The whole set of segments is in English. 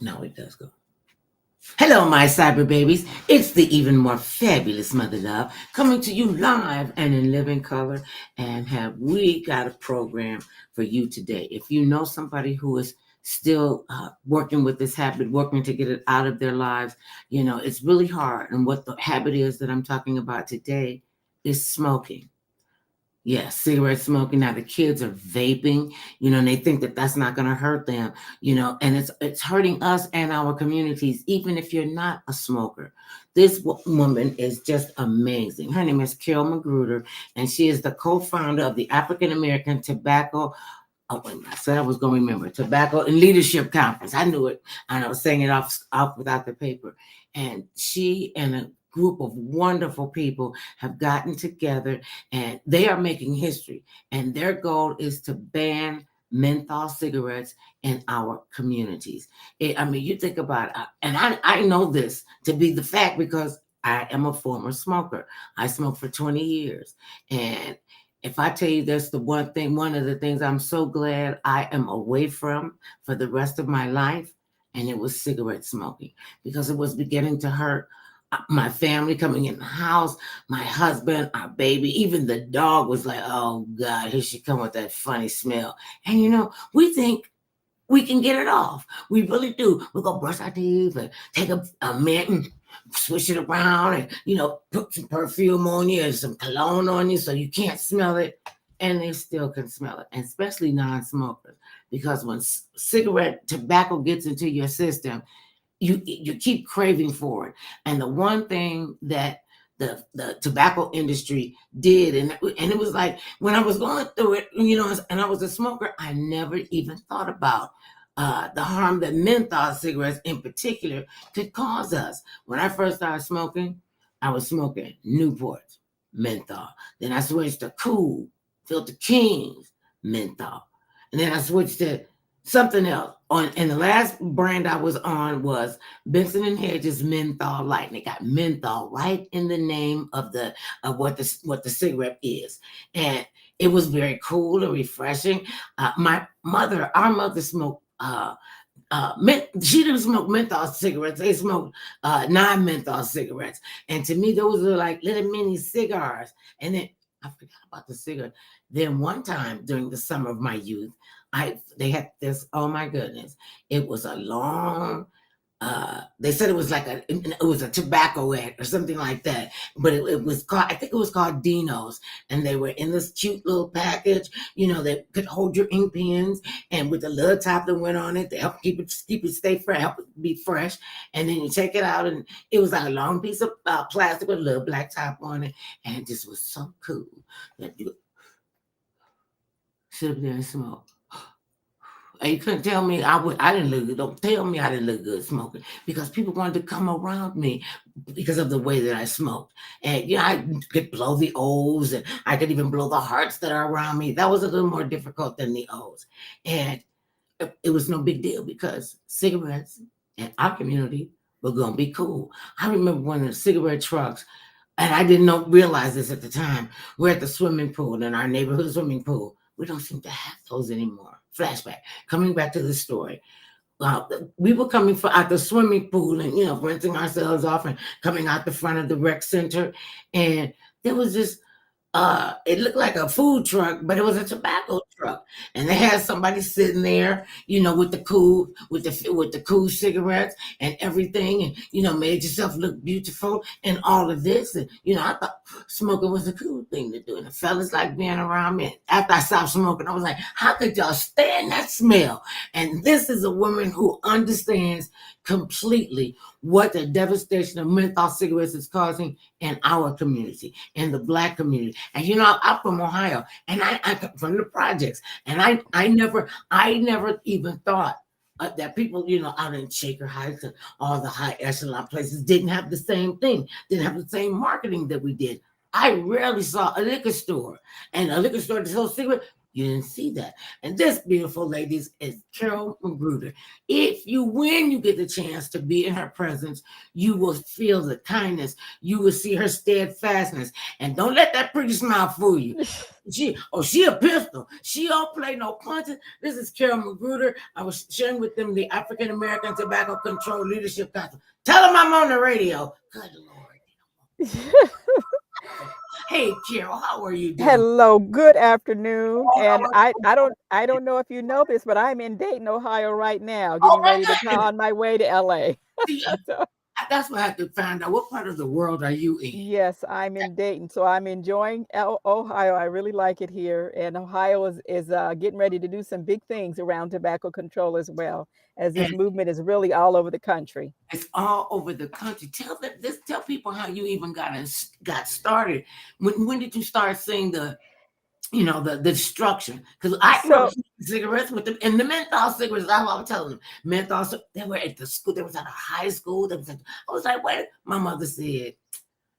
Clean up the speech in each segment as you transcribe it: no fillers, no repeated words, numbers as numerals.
No, it does go. Hello, my cyber babies. It's the even more fabulous Mother Love coming to you live and in living color. And have we got a program for you today? If you know somebody who is still working with this habit, working to get it out of their lives, it's really hard. And what the habit is that I'm talking about today is smoking. Yeah, cigarette smoking. Now the kids are vaping, and they think that that's not going to hurt them, and it's hurting us and our communities, even if you're not a smoker. This woman is just amazing. Her name is Carol McGruder, and she is the co-founder of the African American Tobacco. Oh, wait a minute. I said I was going to remember Tobacco and Leadership Conference. I knew it, and I was saying it off without the paper. And she and a group of wonderful people have gotten together, and they are making history. And their goal is to ban menthol cigarettes in our communities. You think about it, and I know this to be the fact because I am a former smoker. I smoked for 20 years, and if I tell you that's one of the things I'm so glad I am away from for the rest of my life, and it was cigarette smoking, because it was beginning to hurt my family coming in the house, my husband, our baby, even the dog was like, oh God, here she come with that funny smell. And we think we can get it off. We really do. We'll go brush our teeth and take a mint and swish it around and, put some perfume on you and some cologne on you so you can't smell it. And they still can smell it, and especially non-smokers. Because when cigarette tobacco gets into your system, you keep craving for it. And the one thing that the tobacco industry did, and it was like when I was going through it, and I was a smoker, I never even thought about the harm that menthol cigarettes in particular could cause us. When I first started smoking, I was smoking Newports, menthol. Then I switched to Cool, Filter Kings, menthol. And then I switched to something else. And the last brand I was on was Benson and Hedges Menthol Light. And they got menthol right in the name of what the cigarette is. And it was very cool and refreshing. Our mother smoked she didn't smoke menthol cigarettes. They smoked non-menthol cigarettes. And to me, those are like little mini cigars. And then I forgot about the cigarette. Then one time during the summer of my youth, they had this, oh my goodness, it was a long, they said it was a tobacco ad or something like that, but it was called, I think it was called Dino's, and they were in this cute little package, that could hold your ink pens, and with the little top that went on it to help keep it stay fresh, help it be fresh, and then you take it out, and it was like a long piece of plastic with a little black top on it, and it just was so cool that you sit up there and smoke. And you couldn't tell me I didn't look good. Don't tell me I didn't look good smoking, because people wanted to come around me because of the way that I smoked. And I could blow the O's, and I could even blow the hearts that are around me. That was a little more difficult than the O's. And it was no big deal because cigarettes in our community were gonna be cool. I remember when the cigarette trucks, and I didn't realize this at the time, we're at the swimming pool, in our neighborhood swimming pool. We don't seem to have those anymore. Flashback, coming back to the story. We were coming out the swimming pool and, rinsing ourselves off and coming out the front of the rec center. And there was this, it looked like a food truck, but it was a tobacco truck. And they had somebody sitting there, with the cool cigarettes and everything, and, made yourself look beautiful and all of this. And, I thought smoking was a cool thing to do. And the fellas like being around me. After I stopped smoking, I was like, how could y'all stand that smell? And this is a woman who understands completely what the devastation of menthol cigarettes is causing in our community, in the Black community. And I'm from Ohio, and I come from the projects, and I never even thought that people, out in Shaker Heights and all the high echelon places didn't have the same thing, didn't have the same marketing that we did. I rarely saw a liquor store, and a liquor store that sells cigarettes You didn't see that. And this beautiful ladies is Carol McGruder. If you when you get the chance to be in her presence, you will feel the kindness. You will see her steadfastness. And don't let that pretty smile fool you. She a pistol. She don't play no punches. This is Carol McGruder. I was sharing with them the African American Tobacco Control Leadership Council. Tell them I'm on the radio. Good Lord. Hey Carol, how are you doing? Hello, good afternoon. And Oh, I don't know if you know this, but I'm in Dayton, Ohio right now, oh getting my ready to come goodness. on my way to LA. See, So, that's what I have to find out. What part of the world are you in? yes, I'm in Dayton. So I'm enjoying Ohio. I really like it here. And Ohio is getting ready to do some big things around tobacco control as well, as this And movement is really all over the country. it's all over the country. Tell people how you even got started. When did you start seeing the destruction? Because I remember So cigarettes with them and the menthol cigarettes. That's what I was telling them. They were at the school. They was at a high school. I was like, wait. My mother said,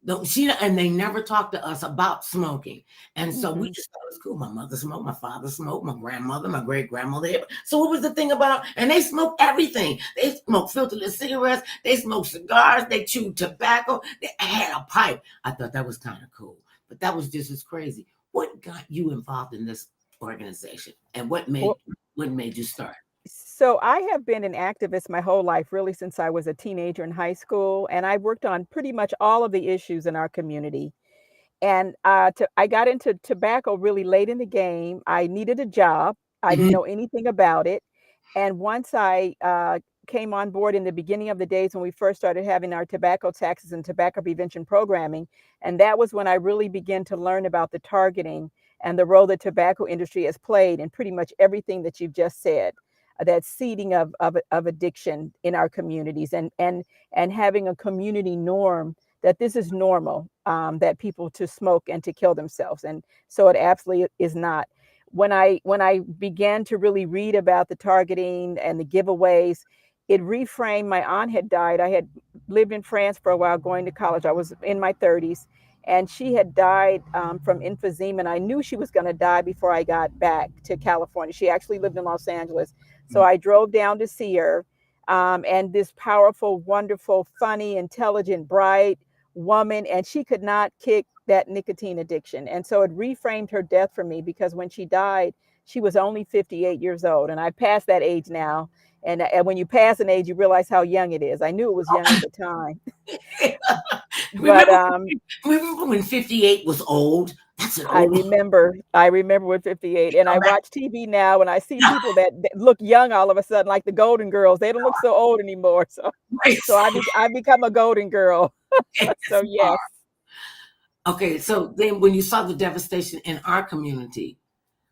no, and they never talked to us about smoking. And so we mhm. just thought it was cool. My mother smoked, my father smoked, my grandmother, my great grandmother. So what was the thing about? And they smoked everything. They smoked filterless cigarettes, they smoked cigars, they chewed tobacco, they had a pipe. I thought that was kind of cool. But that was just as crazy. What got you involved in this organization? And what made you start? So I have been an activist my whole life, really since I was a teenager in high school, and I worked on pretty much all of the issues in our community. And I got into tobacco really late in the game. I needed a job. I didn't Mhm, know anything about it. And once I came on board in the beginning of the days when we first started having our tobacco taxes and tobacco prevention programming, and that was when I really began to learn about the targeting and the role the tobacco industry has played in pretty much everything that you've just said. That seeding of addiction in our communities and having a community norm that this is normal, that people to smoke and to kill themselves, and so it absolutely is not. When I began to really read about the targeting and the giveaways, it reframed. My aunt had died. I had lived in France for a while, going to college. I was in my 30s, and she had died from emphysema, and I knew she was going to die before I got back to California. She actually lived in Los Angeles, so I drove down to see her. And this powerful, wonderful, funny, intelligent, bright woman, and she could not kick that nicotine addiction. And so it reframed her death for me, because when she died, she was only 58 years old. And I passed that age now. And when you pass an age, you realize how young it is. I knew it was young at the time. But remember, remember when 58 was old? That's an I old. remember, I remember with 58, and I watch TV now, and I see people that look young all of a sudden, like the Golden Girls. They don't look so old anymore. So I become a Golden Girl. So yes. Okay, so then when you saw the devastation in our community,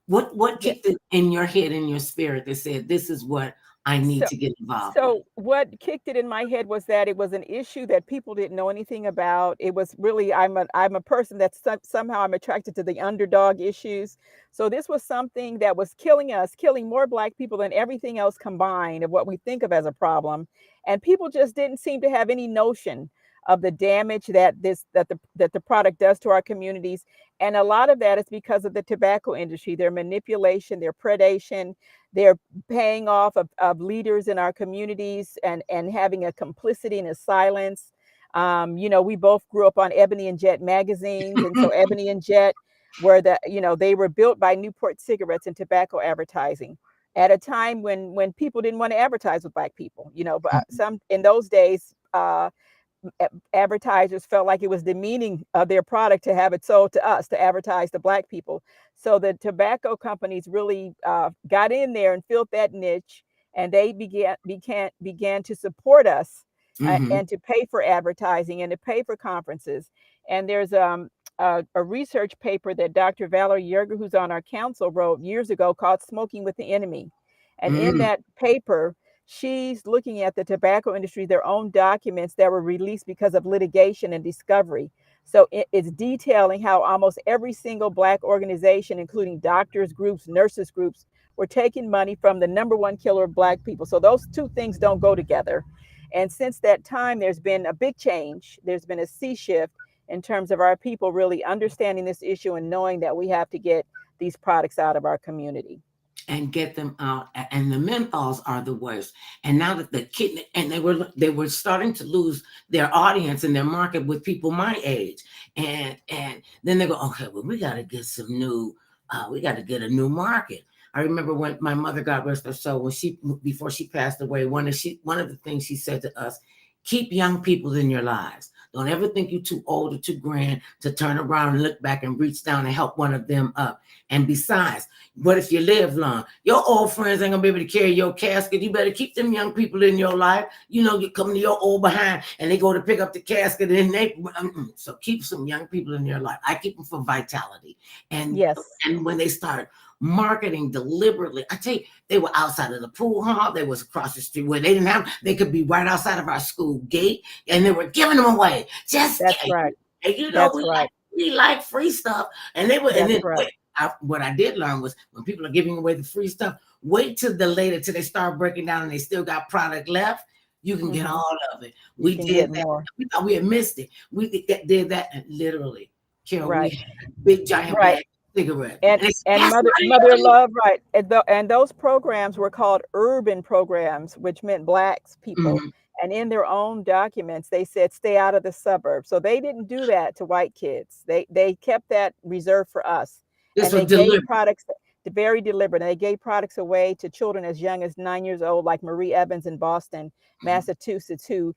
what Yeah. kicked it in your head, in your spirit that said, this is what I need So to get involved with? so what kicked it in my head was that it was an issue that people didn't know anything about. It was really, I'm a person that somehow I'm attracted to the underdog issues. So this was something that was killing us, killing more Black people than everything else combined of what we think of as a problem. And people just didn't seem to have any notion of the damage that the product does to our communities. And a lot of that is because of the tobacco industry, their manipulation, their predation, their paying off of leaders in our communities, and having a complicity and a silence. We both grew up on Ebony and Jet magazines. And so Ebony and Jet they were built by Newport Cigarettes and tobacco advertising at a time when people didn't want to advertise with Black people. But some in those days, advertisers felt like it was demeaning of their product to have it sold to us, to advertise to Black people. So the tobacco companies really got in there and filled that niche, and they began to support us, Hmm. and to pay for advertising and to pay for conferences. And there's a research paper that Dr. Valerie Yerger, who's on our council, wrote years ago called "Smoking with the Enemy." And in Hmm. that paper, she's looking at the tobacco industry, their own documents that were released because of litigation and discovery. So it's detailing how almost every single Black organization, including doctors groups, nurses groups, were taking money from the number one killer of Black people. So those two things don't go together. And since that time, there's been a big change. There's been a sea shift in terms of our people really understanding this issue and knowing that we have to get these products out of our community. and get them out. And the menthols are the worst. And now that the kid and they were starting to lose their audience and their market with people my age. And then they go, okay, well, we got to get some new. We got to get a new market. I remember when my mother, God rest her soul, when she before she passed away, one of the things she said to us: keep young people in your lives. Don't ever think you're too old or too grand to turn around and look back and reach down and help one of them up. And besides, what if you live long? Your old friends ain't gonna be able to carry your casket. You better keep them young people in your life. You know, you come to your old behind and they go to pick up the casket and so keep some young people in your life. I keep them for vitality. And Yes, and when they start marketing deliberately, I tell you, they were outside of the pool hall. They was across the street where they didn't have. They could be right outside of our school gate, and they were giving them away. Just that's right. and you know, That's right. we like free stuff, and they were. And That's then right. what I did learn was when people are giving away the free stuff, wait till till they start breaking down and they still got product left. You can get Hmm. all of it. You We can did get that. more. We thought we had missed it. We did that, and literally, Carol, we Right. had a big giant Right. bag of cigarettes, And and they said, and "That's mother money." love, right. And those programs were called urban programs, which meant blacks people. Mhm. And in their own documents, they said stay out of the suburbs. So they didn't do that to white kids. They kept that reserved for us. This And was they gave deliberate. products very deliberate. And they gave products away to children as young as 9 years old, like Marie Evans in Boston, Mhm. Massachusetts, who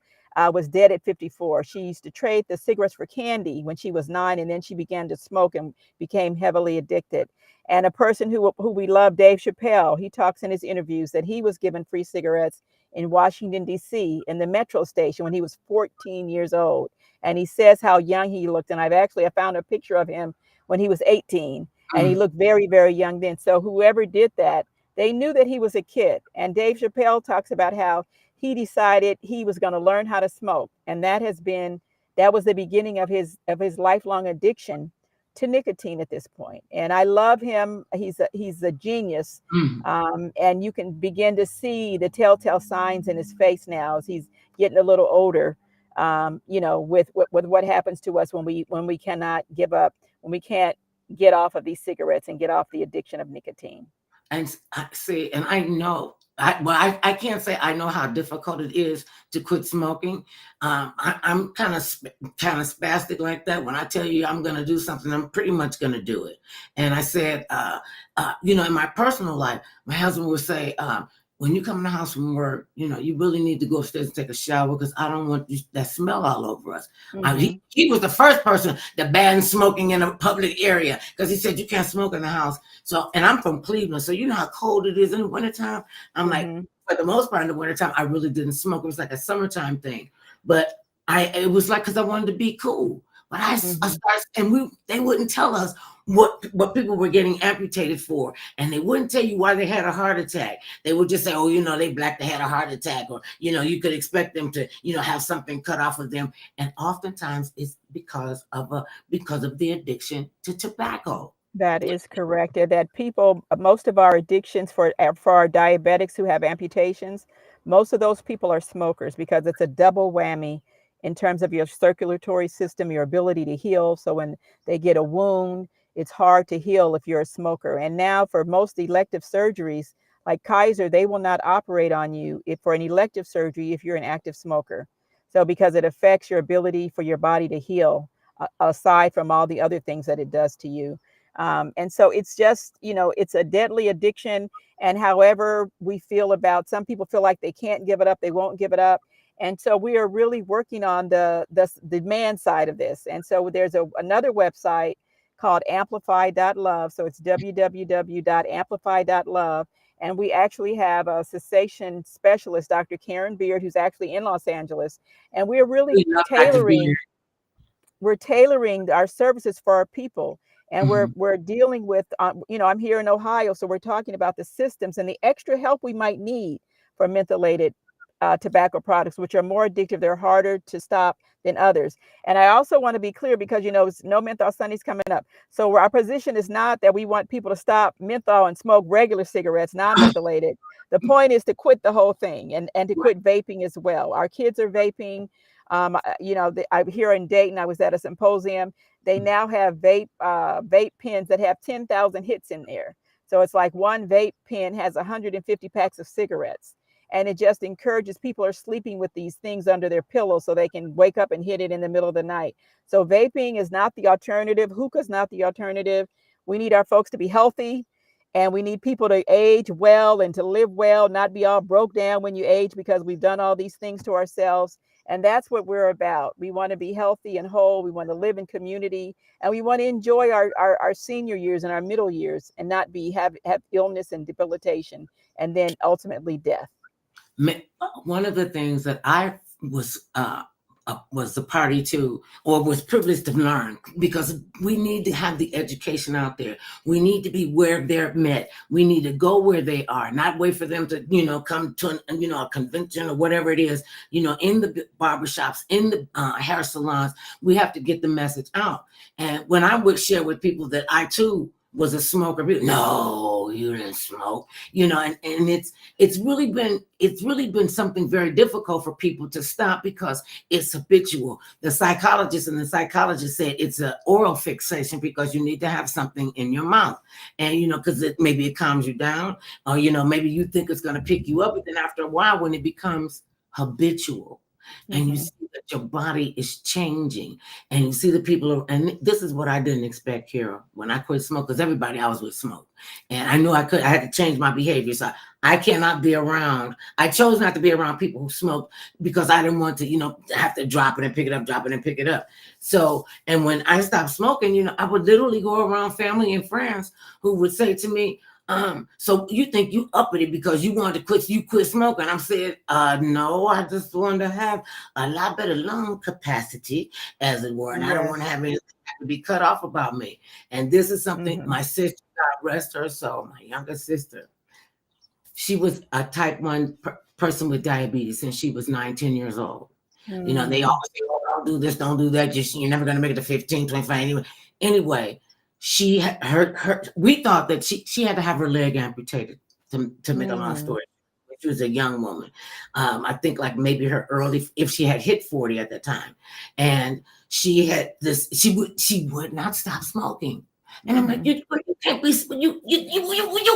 was dead at 54. She used to trade the cigarettes for candy when she was 9, and then she began to smoke and became heavily addicted. And a person who we love, Dave Chappelle, he talks in his interviews that he was given free cigarettes in Washington, D.C., in the metro station when he was 14 years old. And he says how young he looked. And I found a picture of him when he was 18, and he Mhm. looked very, very young then. So whoever did that, they knew that he was a kid. And Dave Chappelle talks about how he decided he was going to learn how to smoke. And that was the beginning of his lifelong addiction to nicotine at this point. And I love him. He's a genius. Mhm. And you can begin to see the telltale signs in his face now as he's getting a little older. With what happens to us when we cannot give up, when we can't get off of these cigarettes and get off the addiction of nicotine. And I see, and I know, I can't say I know how difficult it is to quit smoking. I'm kind of spastic like that. When I tell you I'm going to do something, I'm pretty much going to do it. And I said, in my personal life, my husband would say, when you come in the house from work, you really need to go upstairs and take a shower because I don't want that smell all over us. Hmm. He was the first person that banned smoking in a public area because he said you can't smoke in the house. So, and I'm from Cleveland, so you know how cold it is in the wintertime. I'm like, Hmm. for the most part in the wintertime, I really didn't smoke. It was like a summertime thing. But it was like because I wanted to be cool. But I Hmm. started, and they wouldn't tell us what people were getting amputated for, and they wouldn't tell you why they had a heart attack. They would just say, "Oh, they black, they had a heart attack," or you could expect them to, have something cut off of them. And oftentimes it's because of the addiction to tobacco. That is correct. And that people, most of our addictions for our diabetics who have amputations, most of those people are smokers because it's a double whammy in terms of your circulatory system, your ability to heal. So when they get a wound, it's hard to heal if you're a smoker. And now for most elective surgeries, like Kaiser, they will not operate on you if for an elective surgery if you're an active smoker. So because it affects your ability for your body to heal, aside from all the other things that it does to you. And so it's just, it's a deadly addiction. And however we feel about, some people feel like they can't give it up, they won't give it up. And so we are really working on the demand side of this. And so there's another website called amplify.love. So it's www.amplify.love. And we actually have a cessation specialist, Dr. Karen Beard, who's actually in Los Angeles. And we're really We love Dr. Beard. tailoring our services for our people, and we're Mhm. we're dealing with I'm here in Ohio, so we're talking about the systems and the extra help we might need for mentholated tobacco products, which are more addictive. They're harder to stop than others. And I also want to be clear because it's no menthol Sundays coming up, so our position is not that we want people to stop menthol and smoke regular cigarettes, non-mentholated. The point is to quit the whole thing, and to quit vaping as well. Our kids are vaping. I'm here in Dayton. I was at a symposium. They now have vape pens that have 10,000 hits in there. So it's like one vape pen has 150 packs of cigarettes. And it just encourages people are sleeping with these things under their pillow so they can wake up and hit it in the middle of the night. So vaping is not the alternative. Hookah is not the alternative. We need our folks to be healthy, and we need people to age well and to live well, not be all broke down when you age because we've done all these things to ourselves. And that's what we're about. We want to be healthy and whole. We want to live in community, and we want to enjoy our senior years and our middle years and not have illness and debilitation and then ultimately death. One of the things that I was a party to, or was privileged to learn, because we need to have the education out there. We need to be where they're met. We need to go where they are, not wait for them to, come to a convention or whatever it is, in the barbershops, in the hair salons. We have to get the message out. And when I would share with people that I too was a smoker, people, no, you didn't smoke, and it's really been something very difficult for people to stop because it's habitual. The psychologist said it's an oral fixation because you need to have something in your mouth, and because maybe it calms you down, or maybe you think it's going to pick you up, but then after a while, when it becomes habitual, and you see that your body is changing, and you see the people, and this is what I didn't expect here when I quit smoke, because everybody I was with smoked, and I knew I had to change my behavior. So I cannot be around. I chose not to be around people who smoke because I didn't want to, have to drop it and pick it up, drop it and pick it up. So, and when I stopped smoking, I would literally go around family and friends who would say to me, so you think you uppity because you wanted to quit smoking? I'm saying, no, I just want to have a lot better lung capacity, as it were, and I don't want to have anything to be cut off about me. And this is something my sister, God rest her soul, my younger sister, she was a type 1 person with diabetes since she was 9, 10 years old. They always say, oh, don't do this, don't do that, just you're never going to make it to 15, 25 anyway. She had we thought that she had to have her leg amputated to make a long story. She was a young woman. I think like maybe her early, if she had hit 40 at the time, and she had this, she would not stop smoking. And I'm like, you can't be, you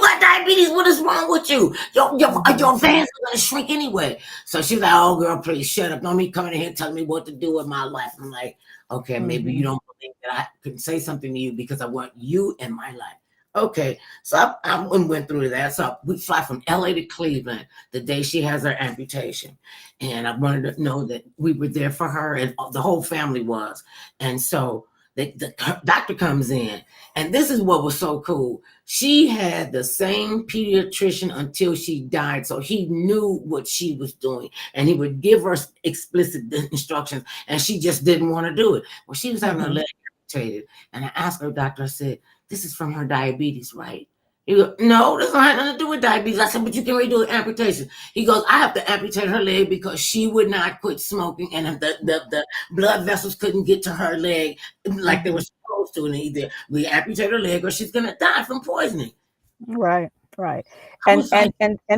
got diabetes. What is wrong with you? Your veins are gonna shrink anyway. So she's like, oh girl, please shut up. Don't be coming in here telling me what to do with my life. I'm like, okay, maybe you don't believe that I can say something to you because I want you in my life. Okay, so I went through that. So we fly from LA to Cleveland the day she has her amputation. And I wanted to know that we were there for her, and the whole family was. And so the doctor comes in, and this is what was so cool. She had the same pediatrician until she died, so he knew what she was doing, and he would give her explicit instructions, and she just didn't want to do it. Well, she was having her leg amputated, and I asked her, doctor, I said, this is from her diabetes, right? He goes, no, this don't have nothing to do with diabetes. I said, but you can redo an amputation. He goes, I have to amputate her leg because she would not quit smoking, and the blood vessels couldn't get to her leg like they were supposed to. And either we amputate her leg or she's going to die from poisoning. Right. And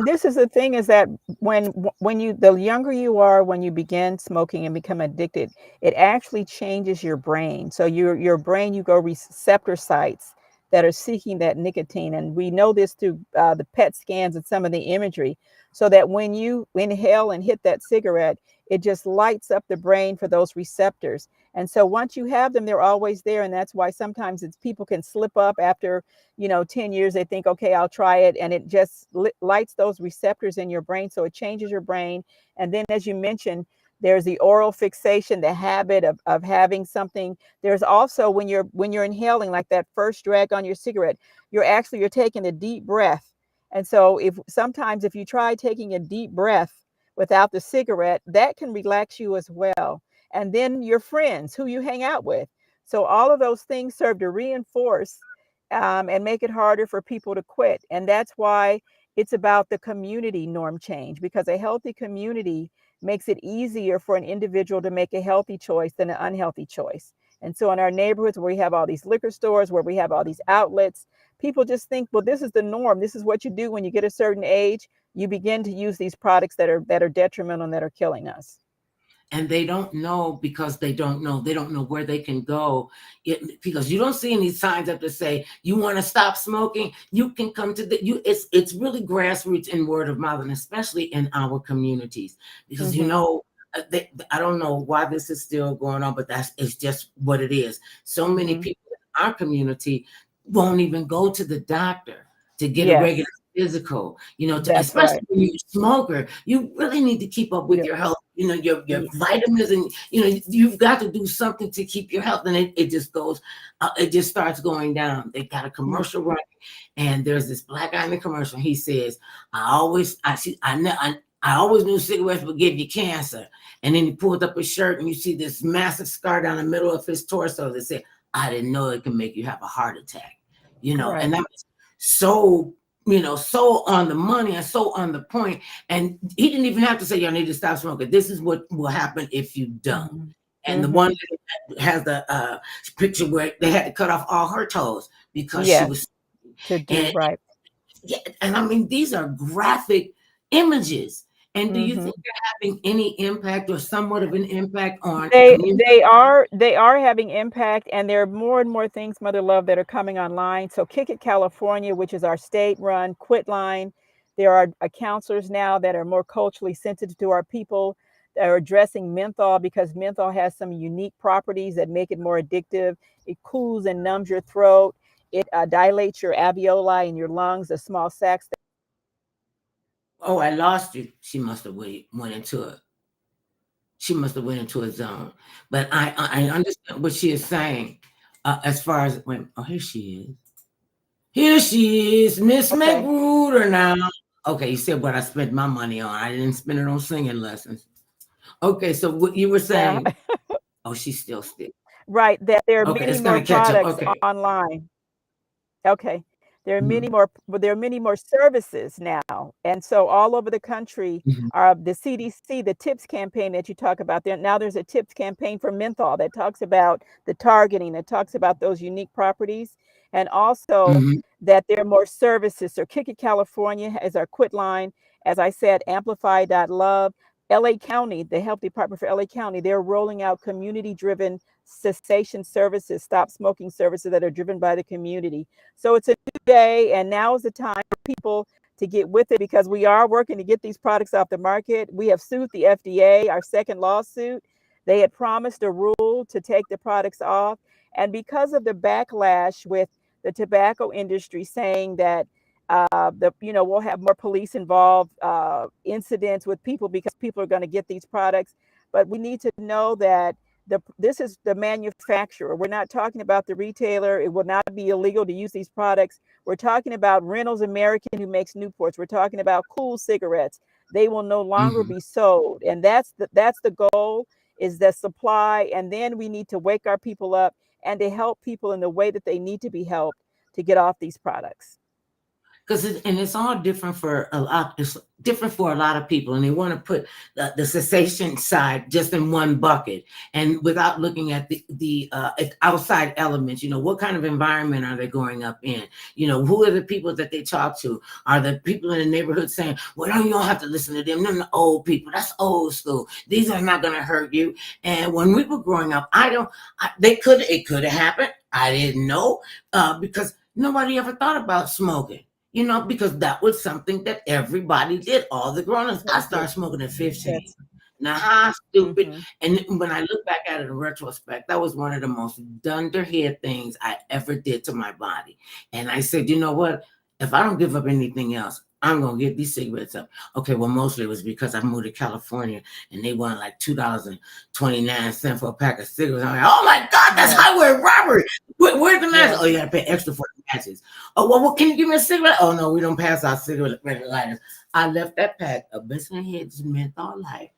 this is the thing, is that when you, the younger you are, when you begin smoking and become addicted, it actually changes your brain. So your brain, you go receptor sites that are seeking that nicotine. And we know this through the PET scans and some of the imagery, so that when you inhale and hit that cigarette, it just lights up the brain for those receptors. And so once you have them, they're always there. And that's why sometimes people can slip up after, 10 years. They think, okay, I'll try it. And it just lights those receptors in your brain. So it changes your brain. And then, as you mentioned, there's the oral fixation, the habit of having something. There's also when you're inhaling, like that first drag on your cigarette, you're taking a deep breath. And so sometimes if you try taking a deep breath without the cigarette, that can relax you as well. And then your friends, who you hang out with. So all of those things serve to reinforce and make it harder for people to quit. And that's why it's about the community norm change, because a healthy community makes it easier for an individual to make a healthy choice than an unhealthy choice. And so in our neighborhoods where we have all these liquor stores, where we have all these outlets, people just think, well, this is the norm. This is what you do when you get a certain age. You begin to use these products that are detrimental and that are killing us. and they don't know because they don't know. They don't know where they can go. Because you don't see any signs up to say you want to stop smoking. You can come to the you. It's really grassroots and word of mouth, and especially in our communities, because I don't know why this is still going on, but it's just what it is. So many people in our community won't even go to the doctor to get a Yes, regular physical, that's especially right. when you're a smoker. You really need to keep up with Yeah. your health, your Ye- vitamins, and you've got to do something to keep your health. And it just goes, it just starts going down. They got a ye- commercial running, and there's this black guy in the commercial. He says, I always knew cigarettes would give you cancer. And then he pulled up his shirt and you see this massive scar down the middle of his torso that said, I didn't know it can make you have a heart attack. And Right. that was so, so on the money and so on the point. And he didn't even have to say, y'all need to stop smoking. This is what will happen if you don't. Mhm. And the one Mhm. that has the picture where they had to cut off all her toes because she Yes, was, to do and right. yeah, and I mean, these are graphic images. And do you Mhm. think they're having any impact or somewhat of an impact on They community? they are having impact, and there are more and more things, Mother Love, that are coming online. So Kick It California, which is our state-run quit line, there are counselors now that are more culturally sensitive to our people that are addressing menthol because menthol has some unique properties that make it more addictive. It cools and numbs your throat. It dilates your alveoli in your lungs, the small sacs. Oh, I lost you. Went into it. She must have went into a zone. But I understand what she is saying. As far as when here she is. Here she is, Miss Okay. McGruder now. Okay, you said what I spent my money on. I didn't spend it on singing lessons. Okay, so what you were Yeah. saying, oh, she's still. Right. That there are Okay, many it's more gonna catch up. products Okay. online. Okay. There are many Mhm, more, but there are many more services now. And so all over the country, mhm, the CDC, the TIPS campaign that you talk about there, now there's a TIPS campaign for menthol that talks about the targeting, that talks about those unique properties, and also mhm. that there are more services. So Kick It California is our quit line. As I said, amplify.love. LA County, the health department for LA County, they're rolling out community driven cessation services, stop smoking services that are driven by the community. So it's a new day, and now is the time for people to get with it because we are working to get these products off the market. We have sued the FDA, our second lawsuit. They had promised a rule to take the products off. And because of the backlash with the tobacco industry saying that we'll have more police involved incidents with people because people are going to get these products. But we need to know that this is the manufacturer. We're not talking about the retailer. It will not be illegal to use these products. We're talking about Reynolds American who makes Newports. We're talking about Cool cigarettes. They will no longer Mhm. be sold, and that's the goal, is the supply. And then we need to wake our people up and to help people in the way that they need to be helped to get off these products. It's all different for a lot. It's different for a lot of people, and they want to put the cessation side just in one bucket, and without looking at the outside elements. What kind of environment are they growing up in? Who are the people that they talk to? Are the people in the neighborhood saying, "Well, you don't have to listen to them. They're the old people. That's old school. These are not going to hurt you." And when we were growing up, it could have happened. I didn't know because nobody ever thought about smoking. Because that was something that everybody did. All the grown-ups. I They did. started smoking at 15. That's Now, how stupid. mhm. And when I look back at it in retrospect, that was one of the most dunderhead things I ever did to my body. And I said, you know what? If I don't give up anything else, I'm going to get these cigarettes up. Okay, well, mostly it was because I moved to California and they wanted like $2.29 for a pack of cigarettes. I'm like, oh my God, that's Yes. highway robbery. Where's the matches? Yes. Oh, you got to pay extra for the matches. Oh, well, can you give me a cigarette? Oh, no, we don't pass out cigarette lighters. I left that pack of Benson Hedges menthol light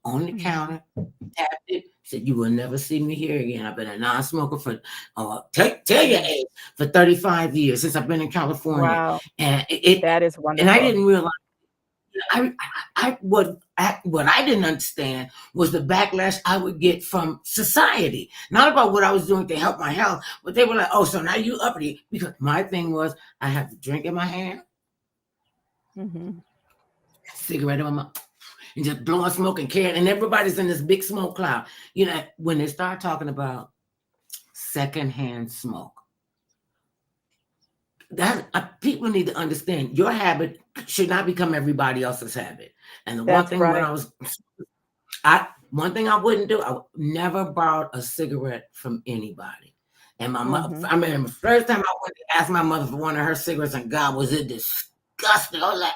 on the Mhm. counter, tapped it, said, you will never see me here again. I've been a non-smoker for, tell your Mhm. age, for 35 years since I've been in California. Wow, And that is and I wonderful. didn't realize, what I didn't understand was the backlash I would get from society, not about what I was doing to help my health, but they were like, oh, so now you uppity. Because my thing was, I have the drink in my hand, Mhm. cigarette in my mouth. and just blowing smoke and carrying, and everybody's in this big smoke cloud. When they start talking about secondhand smoke, that people need to understand your habit should not become everybody else's habit. And the one That's thing when right. one thing I wouldn't do, I never borrowed a cigarette from anybody. And my mother, Mm-hmm. I mean, the first time I went to ask my mother for one of her cigarettes, and God, was it disgusting. I was like,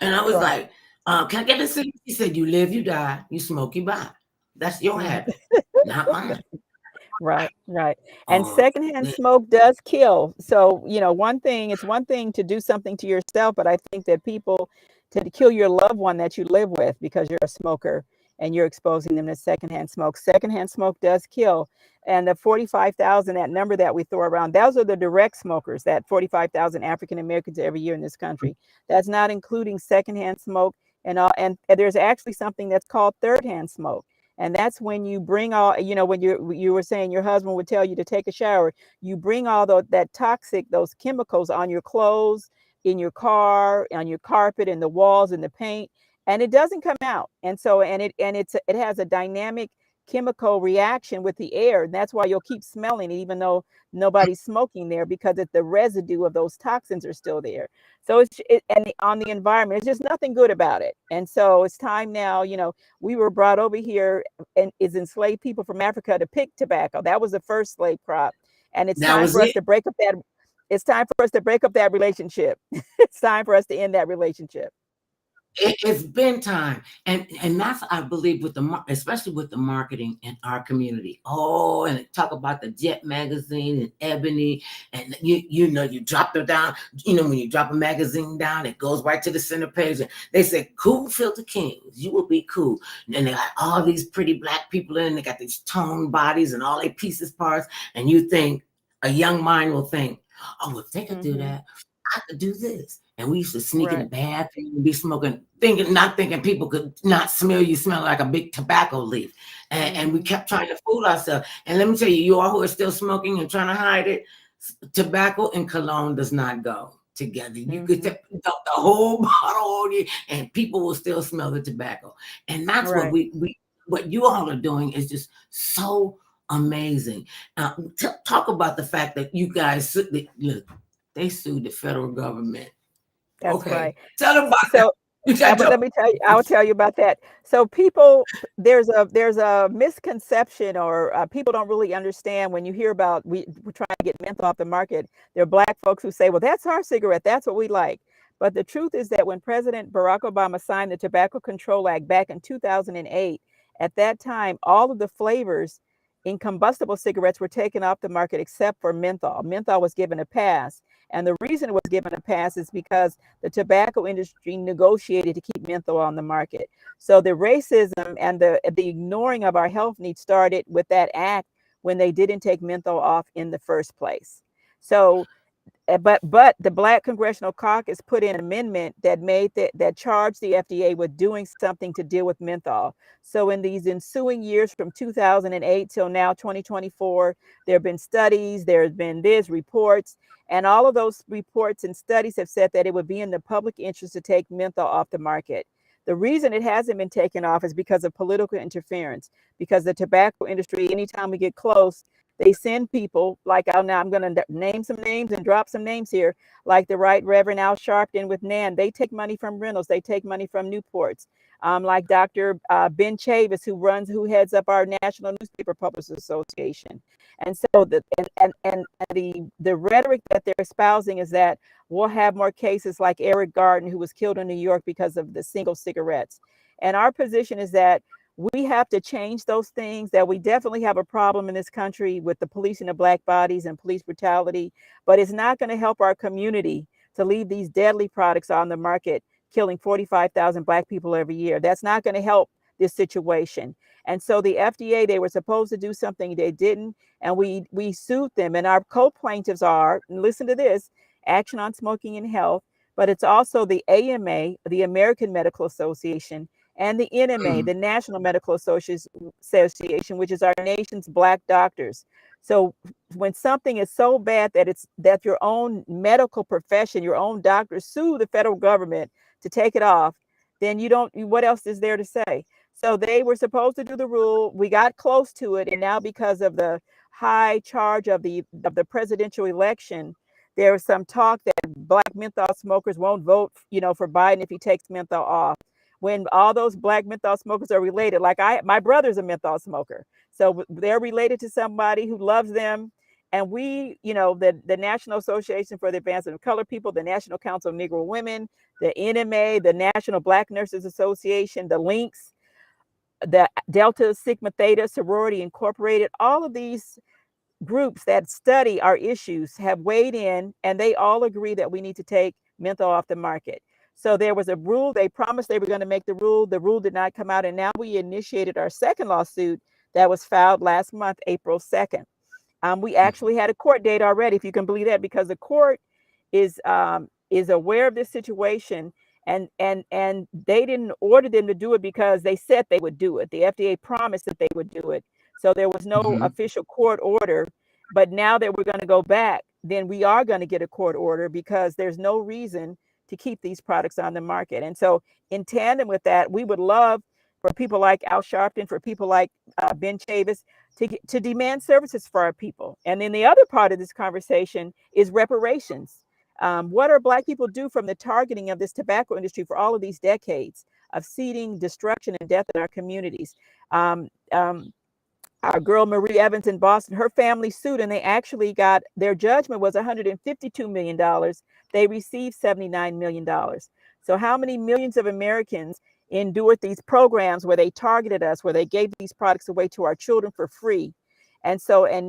and I was Right. like, can I get a cigarette? She said, you live, you die, you smoke, you buy. That's your Mm-hmm. habit, not mine. Right, right. And Oh, secondhand man. smoke does kill. So, it's one thing to do something to yourself, but I think that people to kill your loved one that you live with because you're a smoker and you're exposing them to secondhand smoke. Secondhand smoke does kill. And the 45,000, that number that we throw around, those are the direct smokers, that 45,000 African Americans every year in this country. That's not including secondhand smoke and all. And there's actually something that's called third hand smoke. And that's when you bring all, when you were saying your husband would tell you to take a shower, you bring all that toxic, those chemicals on your clothes, in your car, on your carpet, in the walls, in the paint, and it doesn't come out. And so, it has a dynamic chemical reaction with the air. And that's why you'll keep smelling it, even though nobody's smoking there, because the residue of those toxins are still there. So on the environment, there's just nothing good about it. And so it's time now, we were brought over here and is enslaved people from Africa to pick tobacco. That was the first slave crop. And it's That time was for us it. to break up that. It's time for us to break up that relationship. It's time for us to end that relationship. It's been time, and that's I believe with especially with the marketing in our community. Oh, and talk about the Jet magazine and Ebony, and you drop it down. When you drop a magazine down, it goes right to the center page. And they say, "Cool filter kings, you will be cool." And they got all these pretty black people in. They got these toned bodies and all their pieces parts, and you think a young mind will think, "Oh, if they could do Mm-hmm. that, I could do this." And we used to sneak in the Right. bathroom and be smoking, not thinking people could not smell you, smell like a big tobacco leaf. And we Mm-hmm. kept trying to fool ourselves. And let me tell you, you all who are still smoking and trying to hide it, tobacco and cologne does not go together. You could Mm-hmm. take the whole bottle on you, and people will still smell the tobacco. And that's what Right. what you all are doing is just so amazing. Talk about the fact that you guys, look, they sued the federal government. That's right. Okay. Tell them about that. So You got but your let me tell you, I'll tell you about that. So people, there's a misconception, or people don't really understand when you hear about we're trying to get menthol off the market. There are black folks who say, "Well, that's our cigarette. That's what we like." But the truth is that when President Barack Obama signed the Tobacco Control Act back in 2008, at that time, all of the flavors in combustible cigarettes were taken off the market except for menthol. Menthol was given a pass. And the reason it was given a pass is because the tobacco industry negotiated to keep menthol on the market. So the racism and the ignoring of our health needs started with that act when they didn't take menthol off in the first place. So but the Black Congressional Caucus put in an amendment that that charged the FDA with doing something to deal with menthol. So in these ensuing years from 2008 till now 2024, there have been studies, there's been reports, and all of those reports and studies have said that it would be in the public interest to take menthol off the market. The reason it hasn't been taken off is because of political interference, because the tobacco industry, anytime we get close, they send people like now I'm going to name some names and drop some names here, like the Right Reverend Al Sharpton with NAN. They take money from Reynolds. They take money from Newports. Like Dr. Ben Chavis, who heads up our National Newspaper Publishers Association. And so the rhetoric that they're espousing is that we'll have more cases like Eric Garden, who was killed in New York because of the single cigarettes. And our position is that we have to change those things, that we definitely have a problem in this country with the policing of Black bodies and police brutality, but it's not going to help our community to leave these deadly products on the market, killing 45,000 Black people every year. That's not going to help this situation. And so the FDA, they were supposed to do something, they didn't, and we sued them. And our co-plaintiffs are, and listen to this, Action on Smoking and Health, but it's also the AMA, the American Medical Association, and the NMA, mm, the National Medical Association, which is our nation's Black doctors. So when something is so bad that your own medical profession, your own doctors sue the federal government to take it off, then you don't, what else is there to say? So they were supposed to do the rule. We got close to it. And now because of the high charge of the presidential election, there was some talk that black menthol smokers won't vote, for Biden if he takes menthol off. When all those black menthol smokers are related, like my brother's a menthol smoker. So they're related to somebody who loves them. And we, the National Association for the Advancement of Colored People, the National Council of Negro Women, the NMA, the National Black Nurses Association, the Links, the Delta Sigma Theta Sorority Incorporated, all of these groups that study our issues have weighed in, and they all agree that we need to take menthol off the market. So there was a rule. They promised they were going to make the rule. The rule did not come out. And now we initiated our second lawsuit that was filed last month, April 2nd. We actually had a court date already, if you can believe that, because the court is aware of this situation, and they didn't order them to do it because they said they would do it. The FDA promised that they would do it. So there was no official court order. But now that we're going to go back, then we are going to get a court order, because there's no reason to keep these products on the market. And so in tandem with that, we would love for people like Al Sharpton, for people like Ben Chavis, to demand services for our people. And then the other part of this conversation is reparations. What are Black people do from the targeting of this tobacco industry for all of these decades of seeding destruction and death in our communities? Our girl Marie Evans in Boston, her family sued, and they actually got, their judgment was $152 million. They received $79 million. So how many millions of Americans endured these programs where they targeted us, where they gave these products away to our children for free? And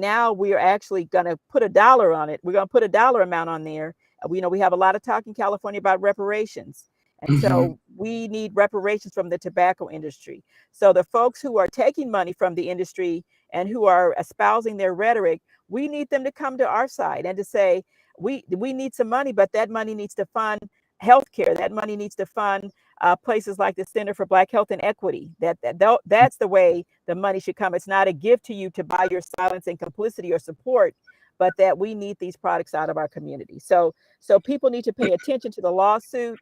now we are actually going to put a dollar on it. We're going to put a dollar amount on there. We have a lot of talk in California about reparations. And so we need reparations from the tobacco industry. So the folks who are taking money from the industry and who are espousing their rhetoric, we need them to come to our side and to say, we need some money, but that money needs to fund healthcare. That money needs to fund places like the Center for Black Health and Equity. That's the way the money should come. It's not a gift to you to buy your silence and complicity or support, but that we need these products out of our community. So people need to pay attention to the lawsuit.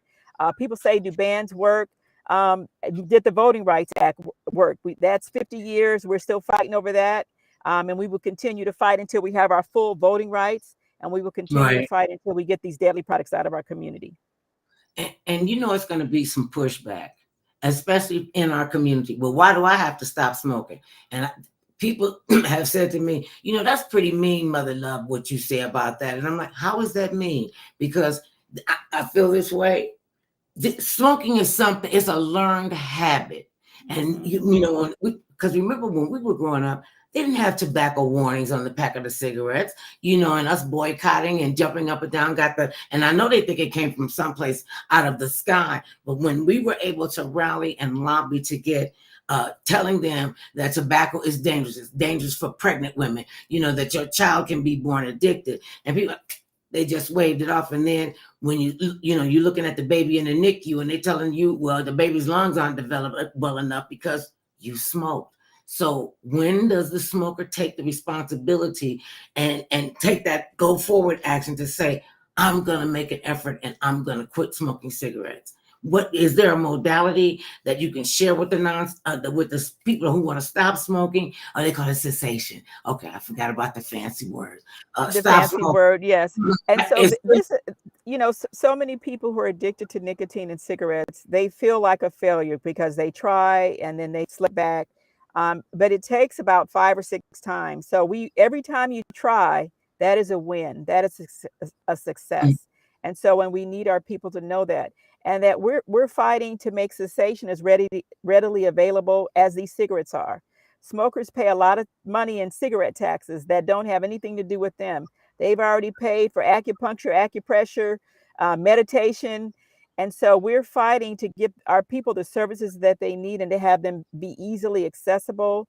People say, do bans work? Did the Voting Rights Act work? That's 50 years. We're still fighting over that. And we will continue to fight until we have our full voting rights. And we will continue to fight until we get these deadly products out of our community. And it's going to be some pushback, especially in our community. Well, why do I have to stop smoking? And people have said to me, that's pretty mean, Mother Love, what you say about that. And I'm like, how is that mean? Because I feel this way. Smoking is something, it's a learned habit. And, because remember when we were growing up, they didn't have tobacco warnings on the pack of the cigarettes, and us boycotting and jumping up and down and I know they think it came from someplace out of the sky, but when we were able to rally and lobby to get telling them that tobacco is dangerous, it's dangerous for pregnant women, that your child can be born addicted, and people, they just waved it off. And then when you're looking at the baby in the NICU and they're telling you, well, the baby's lungs aren't developed well enough because you smoked. So when does the smoker take the responsibility and take that go forward action to say, I'm going to make an effort and I'm going to quit smoking cigarettes? What is there a modality that you can share with the people who want to stop smoking? Or they call it cessation. Okay, I forgot about the fancy word. The fancy word, yes. And so this, so many people who are addicted to nicotine and cigarettes, they feel like a failure because they try and then they slip back. But it takes about 5 or 6 times. So every time you try, that is a win. That is a success. And so when we need our people to know that, and that we're fighting to make cessation as readily available as these cigarettes are. Smokers pay a lot of money in cigarette taxes that don't have anything to do with them. They've already paid for acupuncture, acupressure, meditation. And so we're fighting to give our people the services that they need and to have them be easily accessible.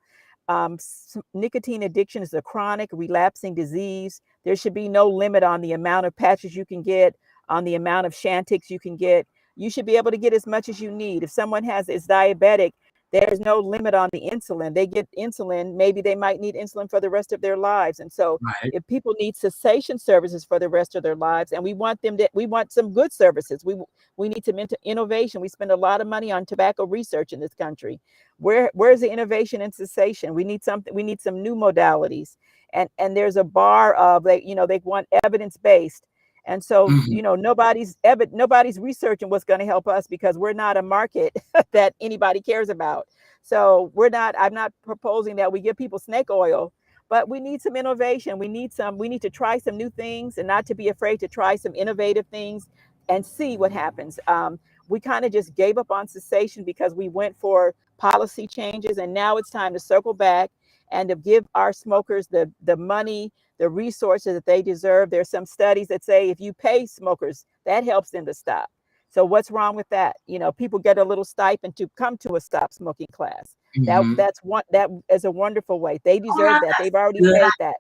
Nicotine addiction is a chronic relapsing disease. There should be no limit on the amount of patches you can get, on the amount of Chantix you can get. You should be able to get as much as you need. If someone is diabetic, there's no limit on the insulin. They get insulin, maybe they might need insulin for the rest of their lives. And so Right. if people need cessation services for the rest of their lives, and we want them to, we want some good services. We need some innovation. We spend a lot of money on tobacco research in this country. Where's the innovation in cessation? We need something, we need some new modalities. And there's a bar of, like, they want evidence-based. And so, Mhm. nobody's researching what's going to help us, because we're not a market that anybody cares about. So I'm not proposing that we give people snake oil, but we need some innovation. We need to try some new things, and not to be afraid to try some innovative things and see what happens. We kind of just gave up on cessation because we went for policy changes, and now it's time to circle back and to give our smokers the money, the resources that they deserve. There's some studies that say if you pay smokers, that helps them to stop. So what's wrong with that? People get a little stipend to come to a stop smoking class. Mhm. That is a wonderful way. They Oh, deserve now that. that's They've already good. paid that.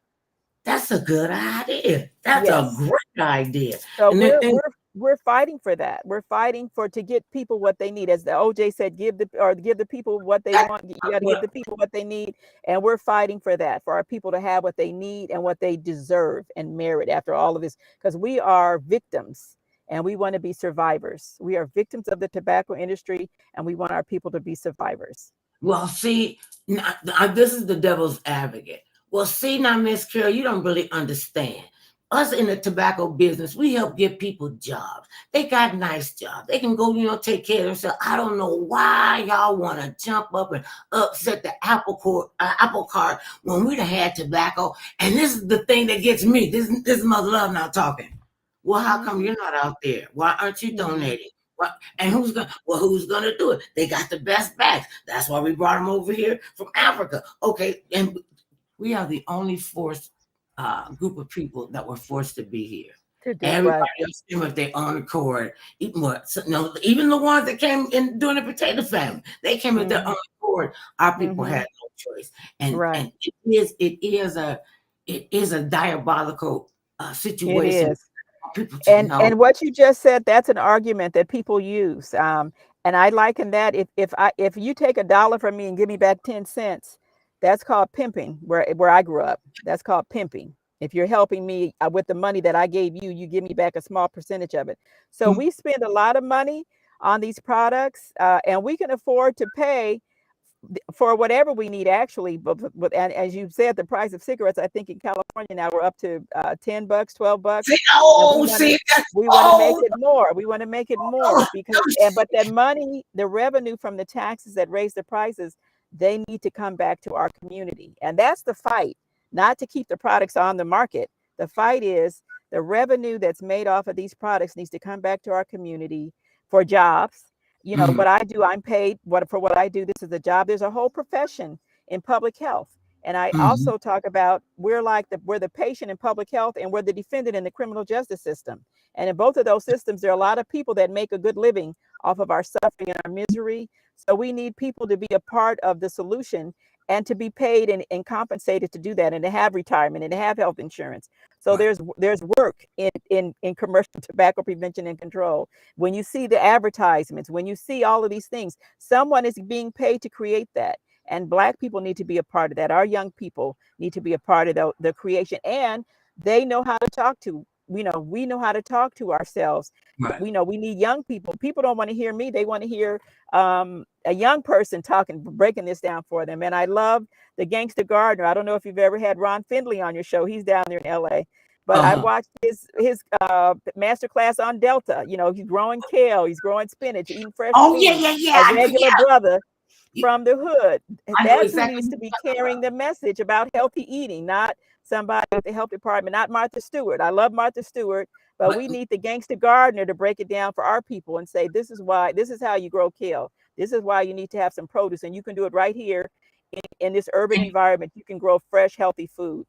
That's a good idea. That's a Yes. great idea. So And then, we're fighting for that. We're fighting for to get people what they need. As the OJ said, give the people what they that, want. You got to give the people what they need, and we're fighting for that, for our people to have what they need and what they deserve and merit after all of this, because we are victims and we want to be survivors. We are victims of the tobacco industry, and we want our people to be survivors. well, see, now, this is the devil's advocate. Well, see, now, Miss Carol, you don't really understand. Us in the tobacco business, we help give people jobs. They got nice jobs. They can go, take care of themselves. I don't know why y'all want to jump up and upset the apple cart when we'd have had tobacco. And this is the thing that gets me. This is Mother Love now talking. Well, how come Mhm. you're not out there? Why aren't you Mhm. donating? And who's gonna do it? They got the best bags. That's why we brought them over here from Africa. Okay, and we are the only forced group of people that were forced to be here. To do Everybody right. else came with their own accord. Even the ones that came in during the potato famine, they came with their Mhm. own accord. Our people had Mhm. no choice, and Right. and it is a diabolical It situation. is. For people to know. And what you just said, that's an argument that people use. And I liken that, if you take $1 from me and give me back 10 cents, that's called pimping. Where I grew up, that's called pimping. If you're helping me with the money that I gave you, you give me back a small percentage of it. So Mm, we spend a lot of money on these products, and we can afford to pay for whatever we need, actually. But and as you said, the price of cigarettes, I think in California now, we're up to $10, $12, see, and oh, see, we want to make oh, it more. We want to make it more, because but that money, the revenue from the taxes that raise the prices, they need to come back to our community. And that's the fight, not to keep the products on the market. The fight is the revenue that's made off of these products needs to come back to our community for jobs. mhm, What I do, I'm paid for what I do. This is a job. There's a whole profession in public health. And I mhm, also talk about we're the patient in public health, and we're the defendant in the criminal justice system. And in both of those systems, there are a lot of people that make a good living off of our suffering and our misery. So we need people to be a part of the solution, and to be paid and compensated to do that, and to have retirement and to have health insurance. So right. there's work in commercial tobacco prevention and control. When you see the advertisements, when you see all of these things, someone is being paid to create that. And Black people need to be a part of that. Our young people need to be a part of the creation, and they know how to talk to. We know how to talk to ourselves. Right. We know we need young people. People don't want to hear me. They want to hear a young person talking, breaking this down for them. And I love the Gangster Gardener. I don't know if you've ever had Ron Findley on your show. He's down there in LA. But I Uh-huh. watched his master class on Delta. He's growing kale, he's growing spinach, eating fresh Oh, yeah, food. yeah, yeah. A regular brother from the hood. I know That's who exactly needs what to be you're talking carrying about. the message about healthy eating, not somebody at the health department, not Martha Stewart. I love Martha Stewart, but But we need the Gangster Gardener to break it down for our people and say, this is how you grow kale. This is why you need to have some produce, and you can do it right here in this urban environment. You can grow fresh, healthy food.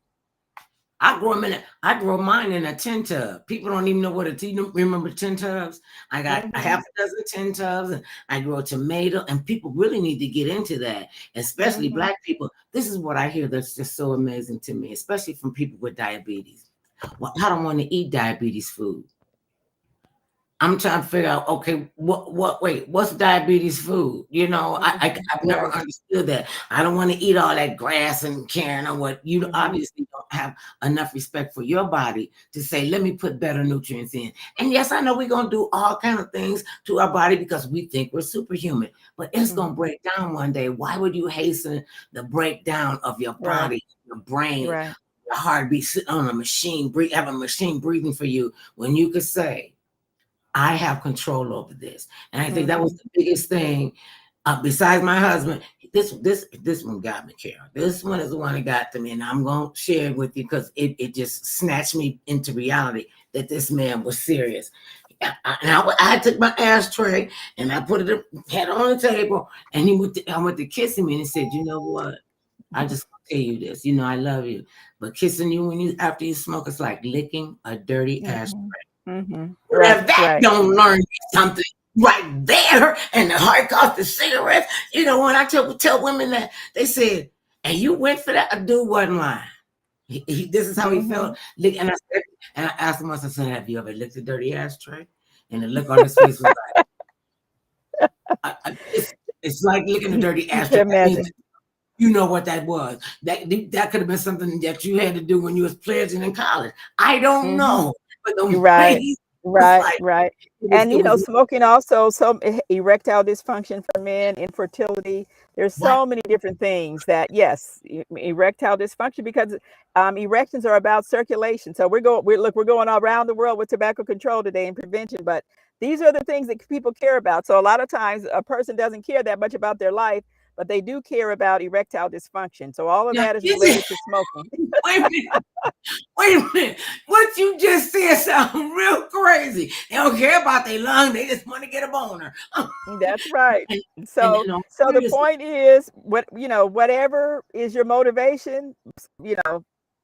I grow mine in a tin tub. People don't even know what a tin. You remember tin tubs? I got a Hmm. half a dozen tin tubs, and I grow tomato. And people really need to get into that, especially Hmm. Black people. This is what I hear that's just so amazing to me, especially from people with diabetes. Well, I don't want to eat diabetes food. I'm trying to figure out, okay, wait, what's diabetes food? I've never Right. understood that. I don't want to eat all that grass and carrying on what you Hmm. obviously don't have enough respect for your body to say, let me put better nutrients in. And yes, I know we're going to do all kind of things to our body because we think we're superhuman, but it's going to Hmm. break down one day. Why would you hasten the breakdown of your Right. body, your brain, Right. your heartbeat, sitting on a machine, have a machine breathing for you when you could say, I have control over this. And I think that was Hmm. the biggest thing. Besides my husband, this one got me, Carol. This one is the one that got to me, and I'm gonna share it with you because it just snatched me into reality that this man was serious. I took my ashtray and I put it had it on the table, and I went to kissing me, and he said, "You know what? I just gonna tell you this. You know I love you, but kissing you after you smoke, it's like licking a dirty ash." Hmm. Hmm. If Right. that Right. don't learn you something right there, and the hard cost of cigarettes, when I tell women that, they said, and you went for that, a dude wasn't lying. This is how he Hmm. felt. And I asked him once, I said, have you ever licked a dirty ashtray? And the look on his face was like, it's like licking a dirty You can ashtray. That means imagine. you know what that was. That could have been something that you had to do when you was pledging in college. I don't Hmm. know. But the way Right. he was Right. like, Right. it was And it was smoking also some erectile dysfunction for men, infertility. There's what so many different things that yes, erectile dysfunction because erections are about circulation. So we're going all around the world with tobacco control today and prevention, but these are the things that people care about. So a lot of times a person doesn't care that much about their life, but they do care about erectile dysfunction. So all of now that is is it related to smoking. wait a minute, wait a minute. What you just said sounds real crazy. They don't care about their lung, they just want to get a boner. That's right. and So I'm the curious, point is whatever is your motivation, you know,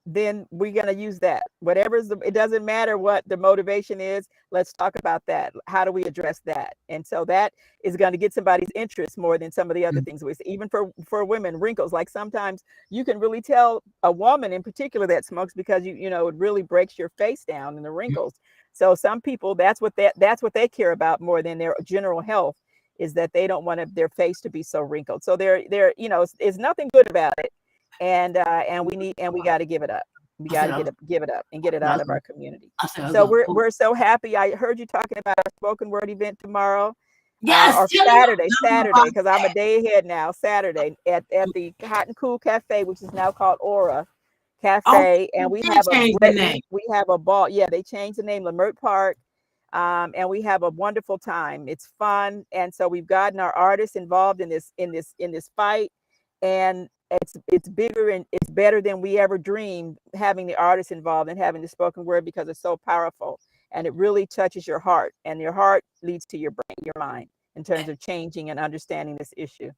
then we're going to use that. It doesn't matter what the motivation is. Let's talk about that. How do we address that? And so that is going to get somebody's interest more than some of the other things we see. Even for women, wrinkles, like sometimes you can really tell a woman in particular that smokes because it really breaks your face down and the wrinkles. So some people, that's what they care about more than their general health, is that they don't want their face to be so wrinkled. So it's nothing good about it, and we got to give it up. We I got said to I was, give it up and get it I out was of gonna, our community. I said I was So gonna we're pull. we're so happy. I heard you talking about our spoken word event tomorrow, Yes, or tell them Saturday, about because I'm a day ahead now. Saturday at the Hot and Cool Cafe, which is now called Aura oh, Cafe, and we they have a changed the great name. we have a ball. Yeah, they changed the name, Lamert Park, and we have a wonderful time. It's fun, and so we've gotten our artists involved in this fight, and it's bigger and it's better than we ever dreamed, having the artists involved and having the spoken word, because it's so powerful and it really touches your heart, and your heart leads to your brain, your mind, in terms of changing and understanding this issue.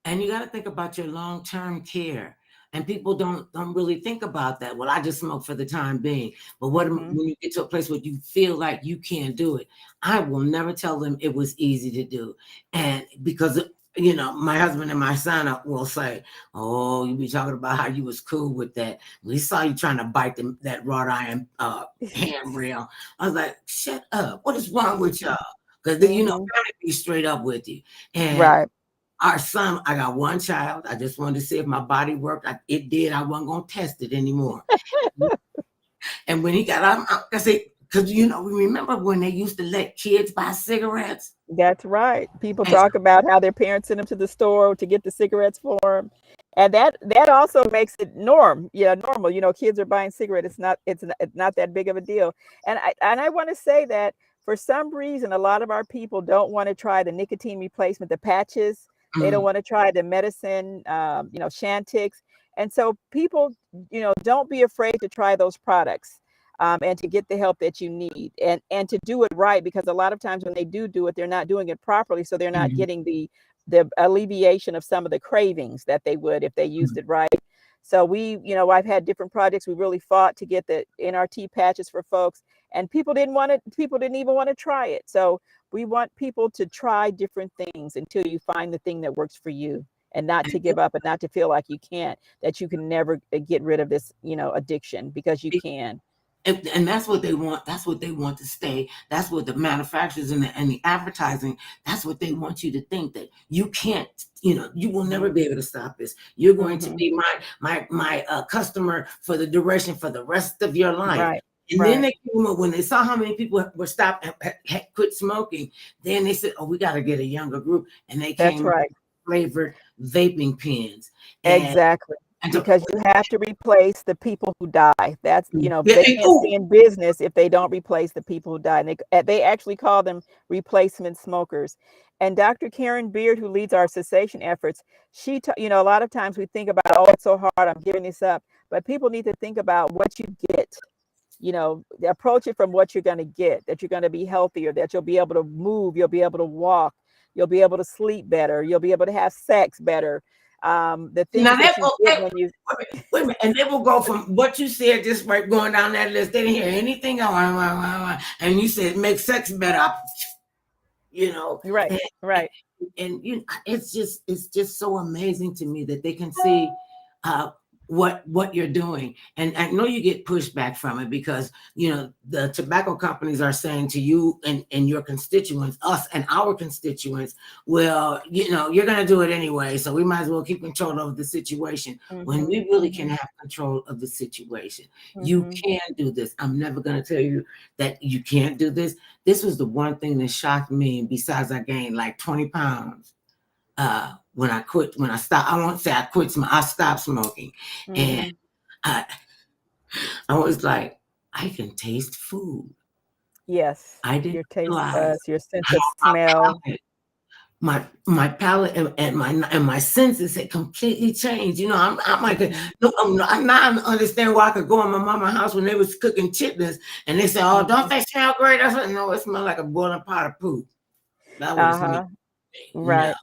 And you got to think about your long-term care. And people don't really think about that. Well, I just smoke for the time being. But Hmm. when you get to a place where you feel like you can't do it, I will never tell them it was easy to do. And because my husband and my son will say, "Oh, you be talking about how you was cool with that. We saw you trying to bite that wrought iron handrail." I was like, "Shut up! What is wrong with y'all?" Because Hmm. family be straight up with you. And Right. our son, I got one child. I just wanted to see if my body worked. It did. I wasn't going to test it anymore. And when he got out, I said, because, we remember when they used to let kids buy cigarettes? That's right. People And talk about how their parents sent them to the store to get the cigarettes for them, and that also makes it normal. Kids are buying cigarettes. It's not that big of a deal. And I want to say that for some reason, a lot of our people don't want to try the nicotine replacement, the patches. They don't mm, want to try the medicine, Chantix. And so people, don't be afraid to try those products, and to get the help that you need, and to do it right, because a lot of times when they do it, they're not doing it properly, so they're not mm, getting the alleviation of some of the cravings that they would if they used mm. it right. So I've had different projects. We really fought to get the NRT patches for folks, and people didn't want it. People didn't even want to try it. So we want people to try different things until you find the thing that works for you, and not to And give up, and not to feel like that you can never get rid of this, addiction, because you be- can. And that's what they want. That's what they want to stay. That's what the manufacturers and the advertising, that's what they want you to think, that you can't, you will never be able to stop this. You're going to be my customer for the duration, for the rest of your life. Right. And then they came up, when they saw how many people were stopped, had quit smoking, then they said, oh, we got to get a younger group. And they That's came right. flavored vaping pens. Exactly. Because you have to replace the people who die. That's, they can't stay in business if they don't replace the people who die. And they actually call them replacement smokers. And Dr. Karen Beard, who leads our cessation efforts, a lot of times we think about, oh, it's so hard, I'm giving this up. But people need to think about what you get. Approach it from what you're going to get, that you're going to be healthier, that you'll be able to move, you'll be able to walk, you'll be able to sleep better, you'll be able to have sex better. The things Now that you get when you wait a minute, and they will go from what you said, just right going down that list. They didn't hear anything else, and you said make sex better. Right, right. And it's just so amazing to me that they can see what you're doing. And I know you get pushback from it, because the tobacco companies are saying to you and your constituents, us and our constituents, well, you're going to do it anyway, so we might as well keep control of the situation. When we really can have control of the situation. You can do this. I'm never going to tell you that you can't do this. This was the one thing that shocked me, besides I gained like 20 pounds when I stopped. I won't say I quit, I stopped smoking. And I was like, I can taste food. Yes. I didn't Your taste realize buds, your sense of smell. My palate and my senses had completely changed. I'm like, no, I'm not understand why I could go in my mama's house when they was cooking chitlins and they said, oh, don't they smell great? I said, no, it smelled like a boiling pot of poop. That was me. Right.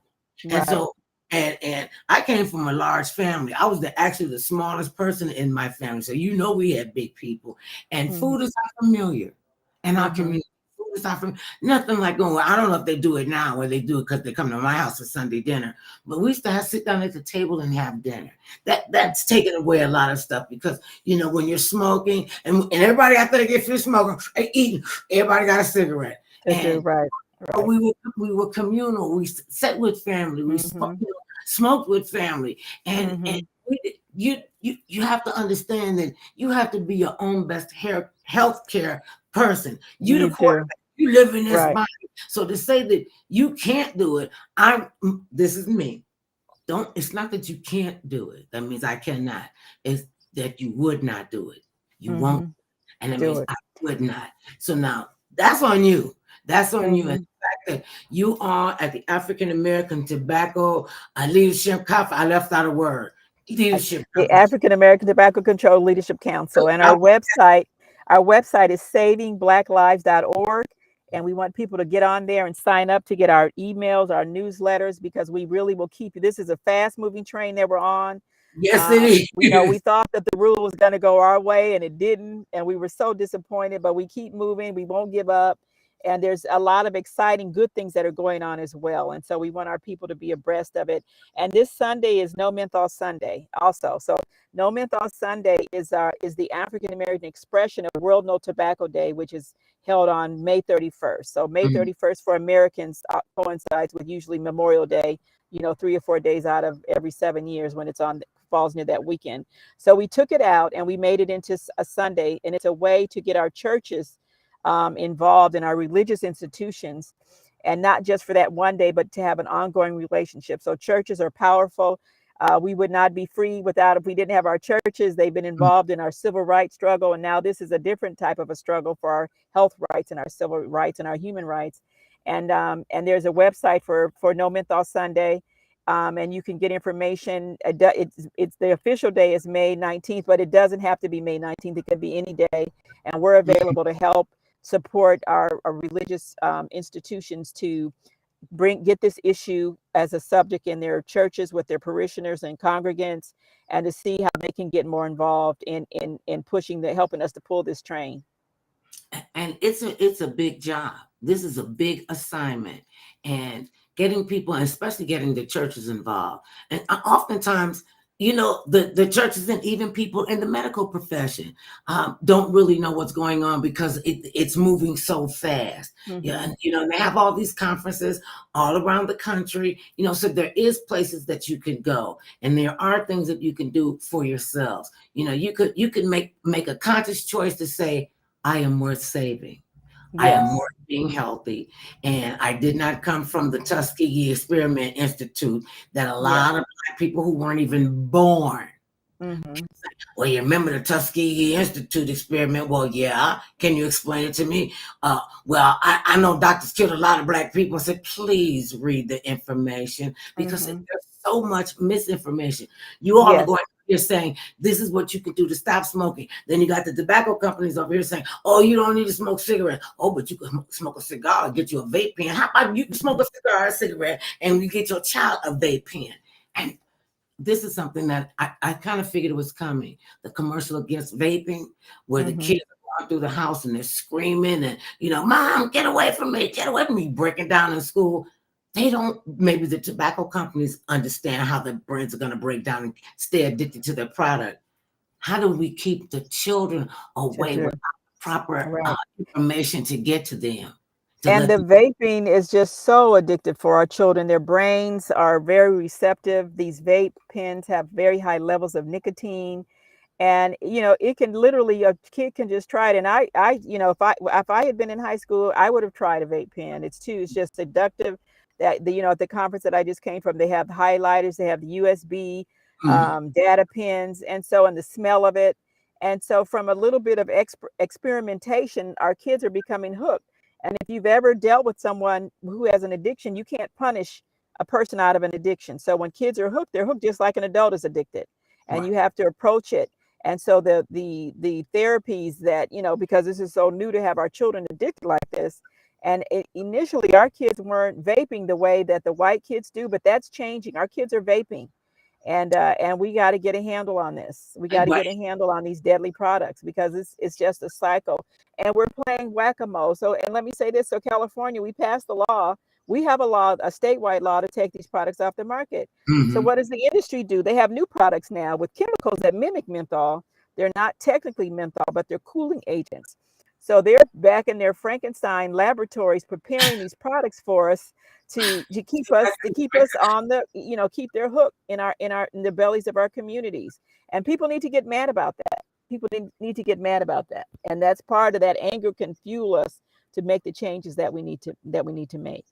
No. And so, and I came from a large family. I was actually the smallest person in my family. So we had big people, and food is unfamiliar in our community. Food is unfamiliar. Nothing like going. I don't know if they do it now, or they do it because they come to my house for Sunday dinner. But we used to sit down at the table and have dinner. That's taken away a lot of stuff, because when you're smoking and everybody after they get finished smoking, eating, everybody got a cigarette. Right. But we were communal. We sat with family. We smoked with family, and you have to understand that you have to be your own best healthcare person. You the quarterback. You live in this body. So to say that you can't do it, this is me. It's not that you can't do it. That means I cannot. It's that you would not do it. You won't, and that means I would not. So now that's on you. That's on you. And the fact that you are at the African American Tobacco Leadership Conference. I left out a word. Leadership. The African American Tobacco Control Leadership Council. And our website is savingblacklives.org. And we want people to get on there and sign up to get our emails, our newsletters, because we really will keep you. This is a fast moving train that we're on. Yes, it is. We thought that the rule was going to go our way, and it didn't. And we were so disappointed, but we keep moving. We won't give up. And there's a lot of exciting, good things that are going on as well. And so we want our people to be abreast of it. And this Sunday is No Menthol Sunday also. So No Menthol Sunday is the African American expression of World No Tobacco Day, which is held on May 31st. So May 31st for Americans coincides with usually Memorial Day, 3 or 4 days out of every 7 years when falls near that weekend. So we took it out and we made it into a Sunday, and it's a way to get our churches involved in our religious institutions, and not just for that one day, but to have an ongoing relationship. So churches are powerful. We would not be free if we didn't have our churches. They've been involved in our civil rights struggle, and now this is a different type of a struggle for our health rights and our civil rights and our human rights. And there's a website for No Menthol Sunday, and you can get information. It's the official day is May 19th, but it doesn't have to be May 19th. It could be any day, and we're available to help support our religious institutions to get this issue as a subject in their churches with their parishioners and congregants, and to see how they can get more involved in helping us to pull this train. And it's a big job. This is a big assignment, and getting people, and especially getting the churches involved. And oftentimes, the churches and even people in the medical profession don't really know what's going on because it's moving so fast. Yeah, and they have all these conferences all around the country. So there is places that you can go, and there are things that you can do for yourselves. You could make a conscious choice to say, I am worth saving. I am Yes. more being healthy. And I did not come from the Tuskegee Experiment Institute that a Yeah. lot of Black people who weren't even born. Mm-hmm. Well, you remember the Tuskegee Institute experiment? Well, yeah. Can you explain it to me? Well, I know doctors killed a lot of Black people. I said, please read the information because Mm-hmm. there's so much misinformation. You all are Yes. going here saying this is what you can do to stop smoking. Then you got the tobacco companies over here saying, oh, you don't need to smoke cigarettes. Oh, but you can smoke a cigar and get you a vape pen. How about you can smoke a cigar, a cigarette, and you get your child a vape pen? And this is something that I kind of figured was coming. The commercial against vaping, where the Mm-hmm. kids are going through the house and they're screaming and, Mom, get away from me, breaking down in school. They don't, maybe the tobacco companies understand how their brains are going to break down and stay addicted to their product. How do we keep the children To away do. with proper Right. information to get to them, to And let the them? vaping is just so addictive for our children. Their brains are very receptive. These vape pens have very high levels of nicotine, and it can literally, a kid can just try it. And if I had been in high school, I would have tried a vape pen. It's just seductive. That at the conference that I just came from, they have highlighters, they have the USB Mhm. data pens, and the smell of it. And so from a little bit of experimentation, our kids are becoming hooked. And if you've ever dealt with someone who has an addiction, you can't punish a person out of an addiction. So when kids are hooked, they're hooked just like an adult is addicted, and Right. you have to approach it. And so the therapies that, because this is so new to have our children addicted like this. And initially, our kids weren't vaping the way that the white kids do, but that's changing. Our kids are vaping, and we got to get a handle on this. We got to Right. get a handle on these deadly products, because it's just a cycle, and we're playing whack-a-mole. So, and let me say this: so California, we passed the law. We have a statewide law to take these products off the market. So Mhm. what does the industry do? They have new products now with chemicals that mimic menthol. They're not technically menthol, but they're cooling agents. So they're back in their Frankenstein laboratories preparing these products for us to keep us on the, keep their hook in the bellies of our communities. And people need to get mad about that. People need to get mad about that. And that's part of that anger can fuel us to make the changes that we need to make.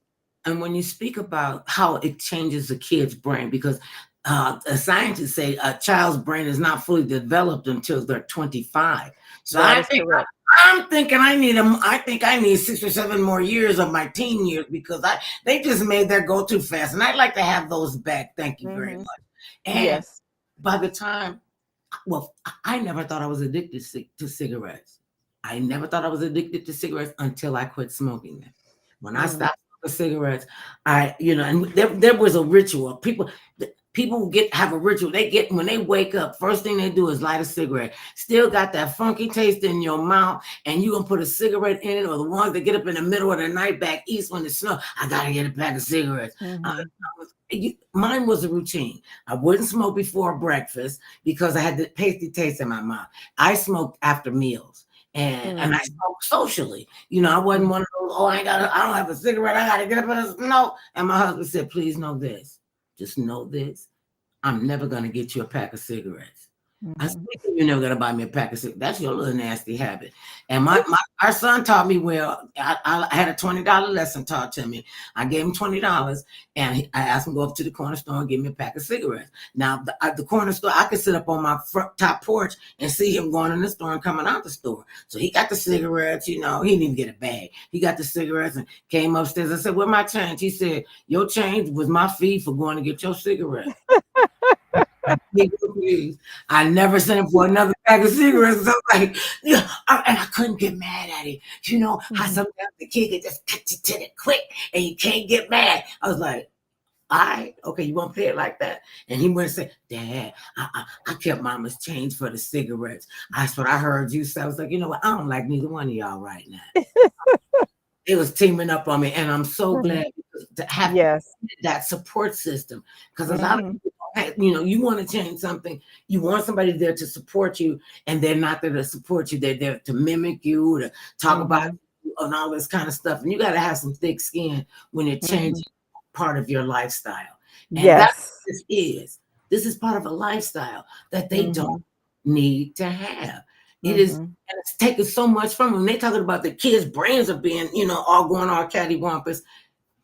And when you speak about how it changes the kid's brain, because the scientists say a child's brain is not fully developed until they're 25. So That is correct. I'm thinking I think I need 6 or 7 more years of my teen years because they just made that go too fast, and I'd like to have those back. Thank you very Hmm. much. And Yes. by the time, well, I never thought I was addicted to cigarettes. I never thought I was addicted to cigarettes until I quit smoking them. When I Mm. stopped smoking cigarettes, and there was a ritual. People have a ritual. They get when they wake up, first thing they do is light a cigarette. Still got that funky taste in your mouth, and you gonna put a cigarette in it, or the ones that get up in the middle of the night back east when it snows. I gotta get a pack of cigarettes. Hmm. Mine was a routine. I wouldn't smoke before breakfast because I had the pasty taste in my mouth. I smoked after meals. And I Hmm. smoked socially. I wasn't one of those, oh, I don't have a cigarette. I gotta get up no. And my husband said, please know this. Just know this. I'm never gonna get you a pack of cigarettes. I said, Hmm. you're never gonna buy me a pack of cigarettes. That's your little nasty habit. And our son taught me well. I had a $20 lesson taught to me. I gave him $20, and I asked him to go up to the corner store and give me a pack of cigarettes. Now the corner store, I could sit up on my front top porch and see him going in the store and coming out the store. So he got the cigarettes. He didn't even get a bag. He got the cigarettes and came upstairs. I said, "Where my change?" He said, "Your change was my fee for going to get your cigarette." I never sent him for another pack of cigarettes. So I was like, yeah, and I couldn't get mad at him. You know how Hmm. sometimes the kid can just cut you to the quick and you can't get mad. I was like, all right, okay, you won't play it like that. And he went and said, Dad, I kept mama's change for the cigarettes. That's what I heard you say. I was like, you know what? I don't like neither one of y'all right now. It was teaming up on me. And I'm so glad to have Yes. that support system because a lot of Hmm. people you want to change something, you want somebody there to support you, and they're not there to support you. They're there to mimic you, to talk about you and all this kind of stuff. And you got to have some thick skin when you're changing part of your lifestyle. And that's Yes. what this is. This is part of a lifestyle that they don't need to have. It is, and it's taking so much from them. They're talking about the kids' brains are being, all going all cattywampus.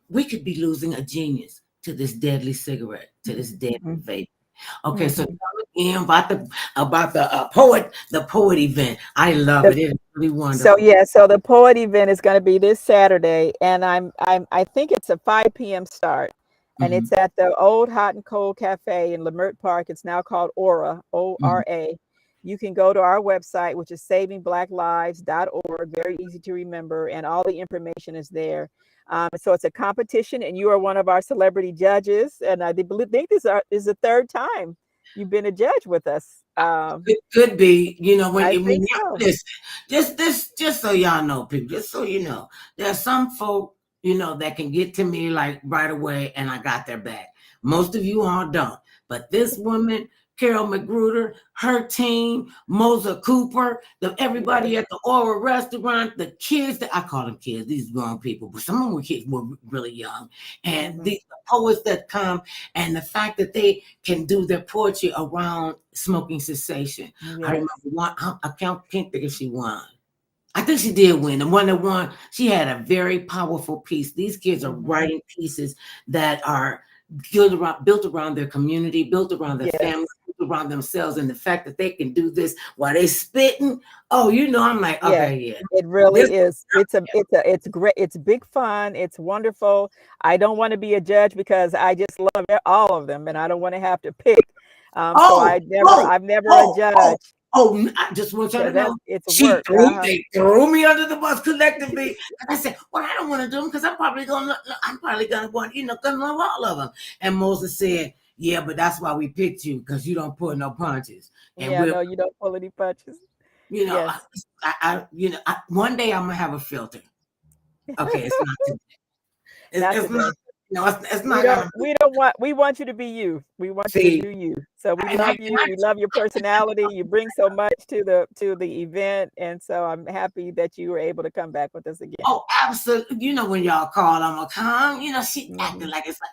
We could be losing a genius to this deadly cigarette, to this deadly vape. Okay, so again about the poet event. I love it. It is really wonderful. So the poet event is going to be this Saturday, and I think it's a 5 p.m. start, and it's at the old Hot and Cold Cafe in Lemert Park. It's now called Aura, ORA. You can go to our website, which is savingblacklives.org. Very easy to remember, and all the information is there. So it's a competition, and you are one of our celebrity judges. And I think this is the third time you've been a judge with us. It could be, when I you think so. just so y'all know, people, just so you know, there are some folk, that can get to me like right away, and I got their back. Most of you all don't, but this woman, Carol McGruder, her team, Moza Cooper, everybody at the Aura restaurant, the kids, I call them kids, these grown people, but some of them were kids, were really young. And the poets that come, and the fact that they can do their poetry around smoking cessation. I remember one, I can't think if she won. I think she did win. The one that won, she had a very powerful piece. These kids are writing pieces that are built around their community, built around their family, built around themselves, and the fact that they can do this while they spitting. Oh, I'm like, okay, it really is. It's great. It's big fun. It's wonderful. I don't want to be a judge because I just love all of them, and I don't want to have to pick. So I've never a judge. I just want y'all to know. It's work. They threw me under the bus collectively. And I said, well, I don't want to do them because I'm probably going to want, gonna love all of them. And Moses said, yeah, but that's why we picked you, because you don't pull no punches. And no, you don't pull any punches. One day I'm gonna have a filter. Okay, it's not today. It's not. No, it's not. We want you to be you. We want you to do you. So we love you. We love your personality. You bring so much to the event, and so I'm happy that you were able to come back with us again. Oh, absolutely. When y'all call, I'm gonna come. She acting like it's like,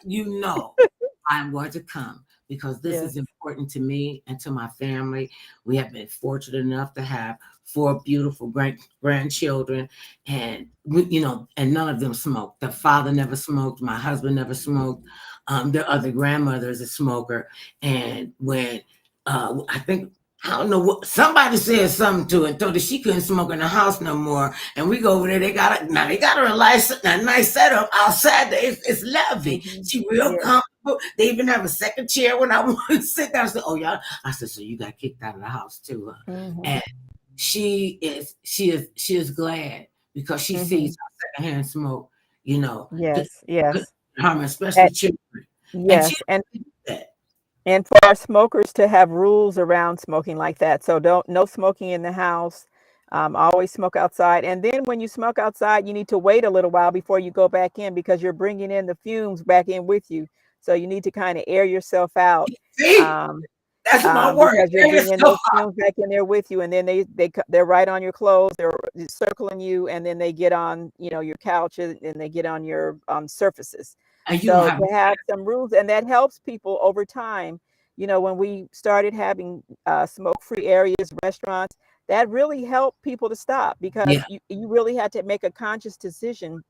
I'm going to come because this is important to me and to my family. We have been fortunate enough to have 4 beautiful grandchildren, and and none of them smoked. The father never smoked. My husband never smoked. Their other grandmother is a smoker, and when I don't know what somebody said something to her and told her she couldn't smoke in the house no more. And we go over there. They got her a nice setup outside. It's lovely. She real comfortable. They even have a second chair when I want to sit down. I said, "Oh y'all," I said, "So you got kicked out of the house too?" And she is glad because she sees our secondhand smoke. Harm, especially children. Yes, and for our smokers to have rules around smoking like that. So no smoking in the house. Always smoke outside. And then when you smoke outside, you need to wait a little while before you go back in because you're bringing in the fumes back in with you. So you need to kind of air yourself out. That's my word. Because you're bringing those fumes back in there with you, and then they're right on your clothes. They're circling you, and then they get on your couches, and they get on your surfaces. So to have some rules, and that helps people over time. When we started having smoke-free areas, restaurants, that really helped people to stop because you really had to make a conscious decision.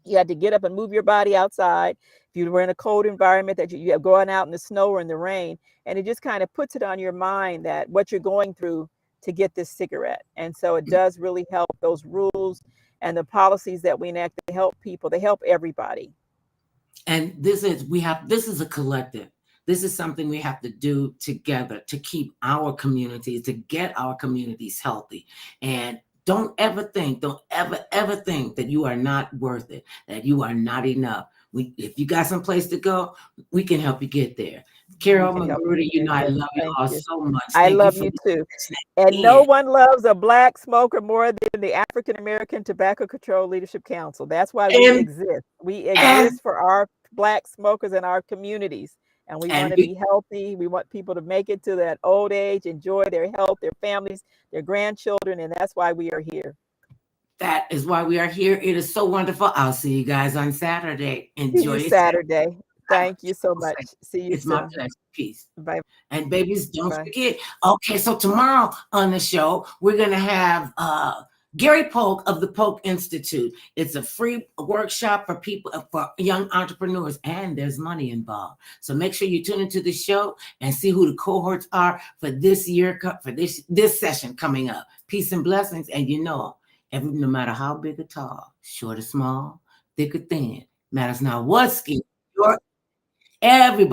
You had to get up and move your body outside. If you were in a cold environment that you're going out in the snow or in the rain, and it just kind of puts it on your mind that what you're going through to get this cigarette. And so it does really help. Those rules and the policies that we enact, they help people. They help everybody. And this is a collective. This is something we have to do together to keep our communities, to get our communities healthy. And don't ever think that you are not worth it, that you are not enough. If you got someplace to go, we can help you get there. Carol McGruder, I love you all so much. I love you too. And no one loves a Black smoker more than the African American Tobacco Control Leadership Council. That's why we exist. We exist for our Black smokers in our communities. and we want And to be healthy. We want people to make it to that old age, enjoy their health, their families, their grandchildren, and that's why we are here. that is why we are here. It is so wonderful. I'll see you guys on Saturday. See Enjoy you yourself. Saturday. Have a Thank you so beautiful much. day. See you It's my soon. pleasure. Peace. Bye And babies, don't bye. forget. Okay, so tomorrow on the show, we're going to have Gary Polk of the Polk Institute. It's a free workshop for people, for young entrepreneurs, and there's money involved. So make sure you tune into the show and see who the cohorts are for this year, for this session coming up. Peace and blessings. And no matter how big or tall, short or small, thick or thin, matters not what skin, everybody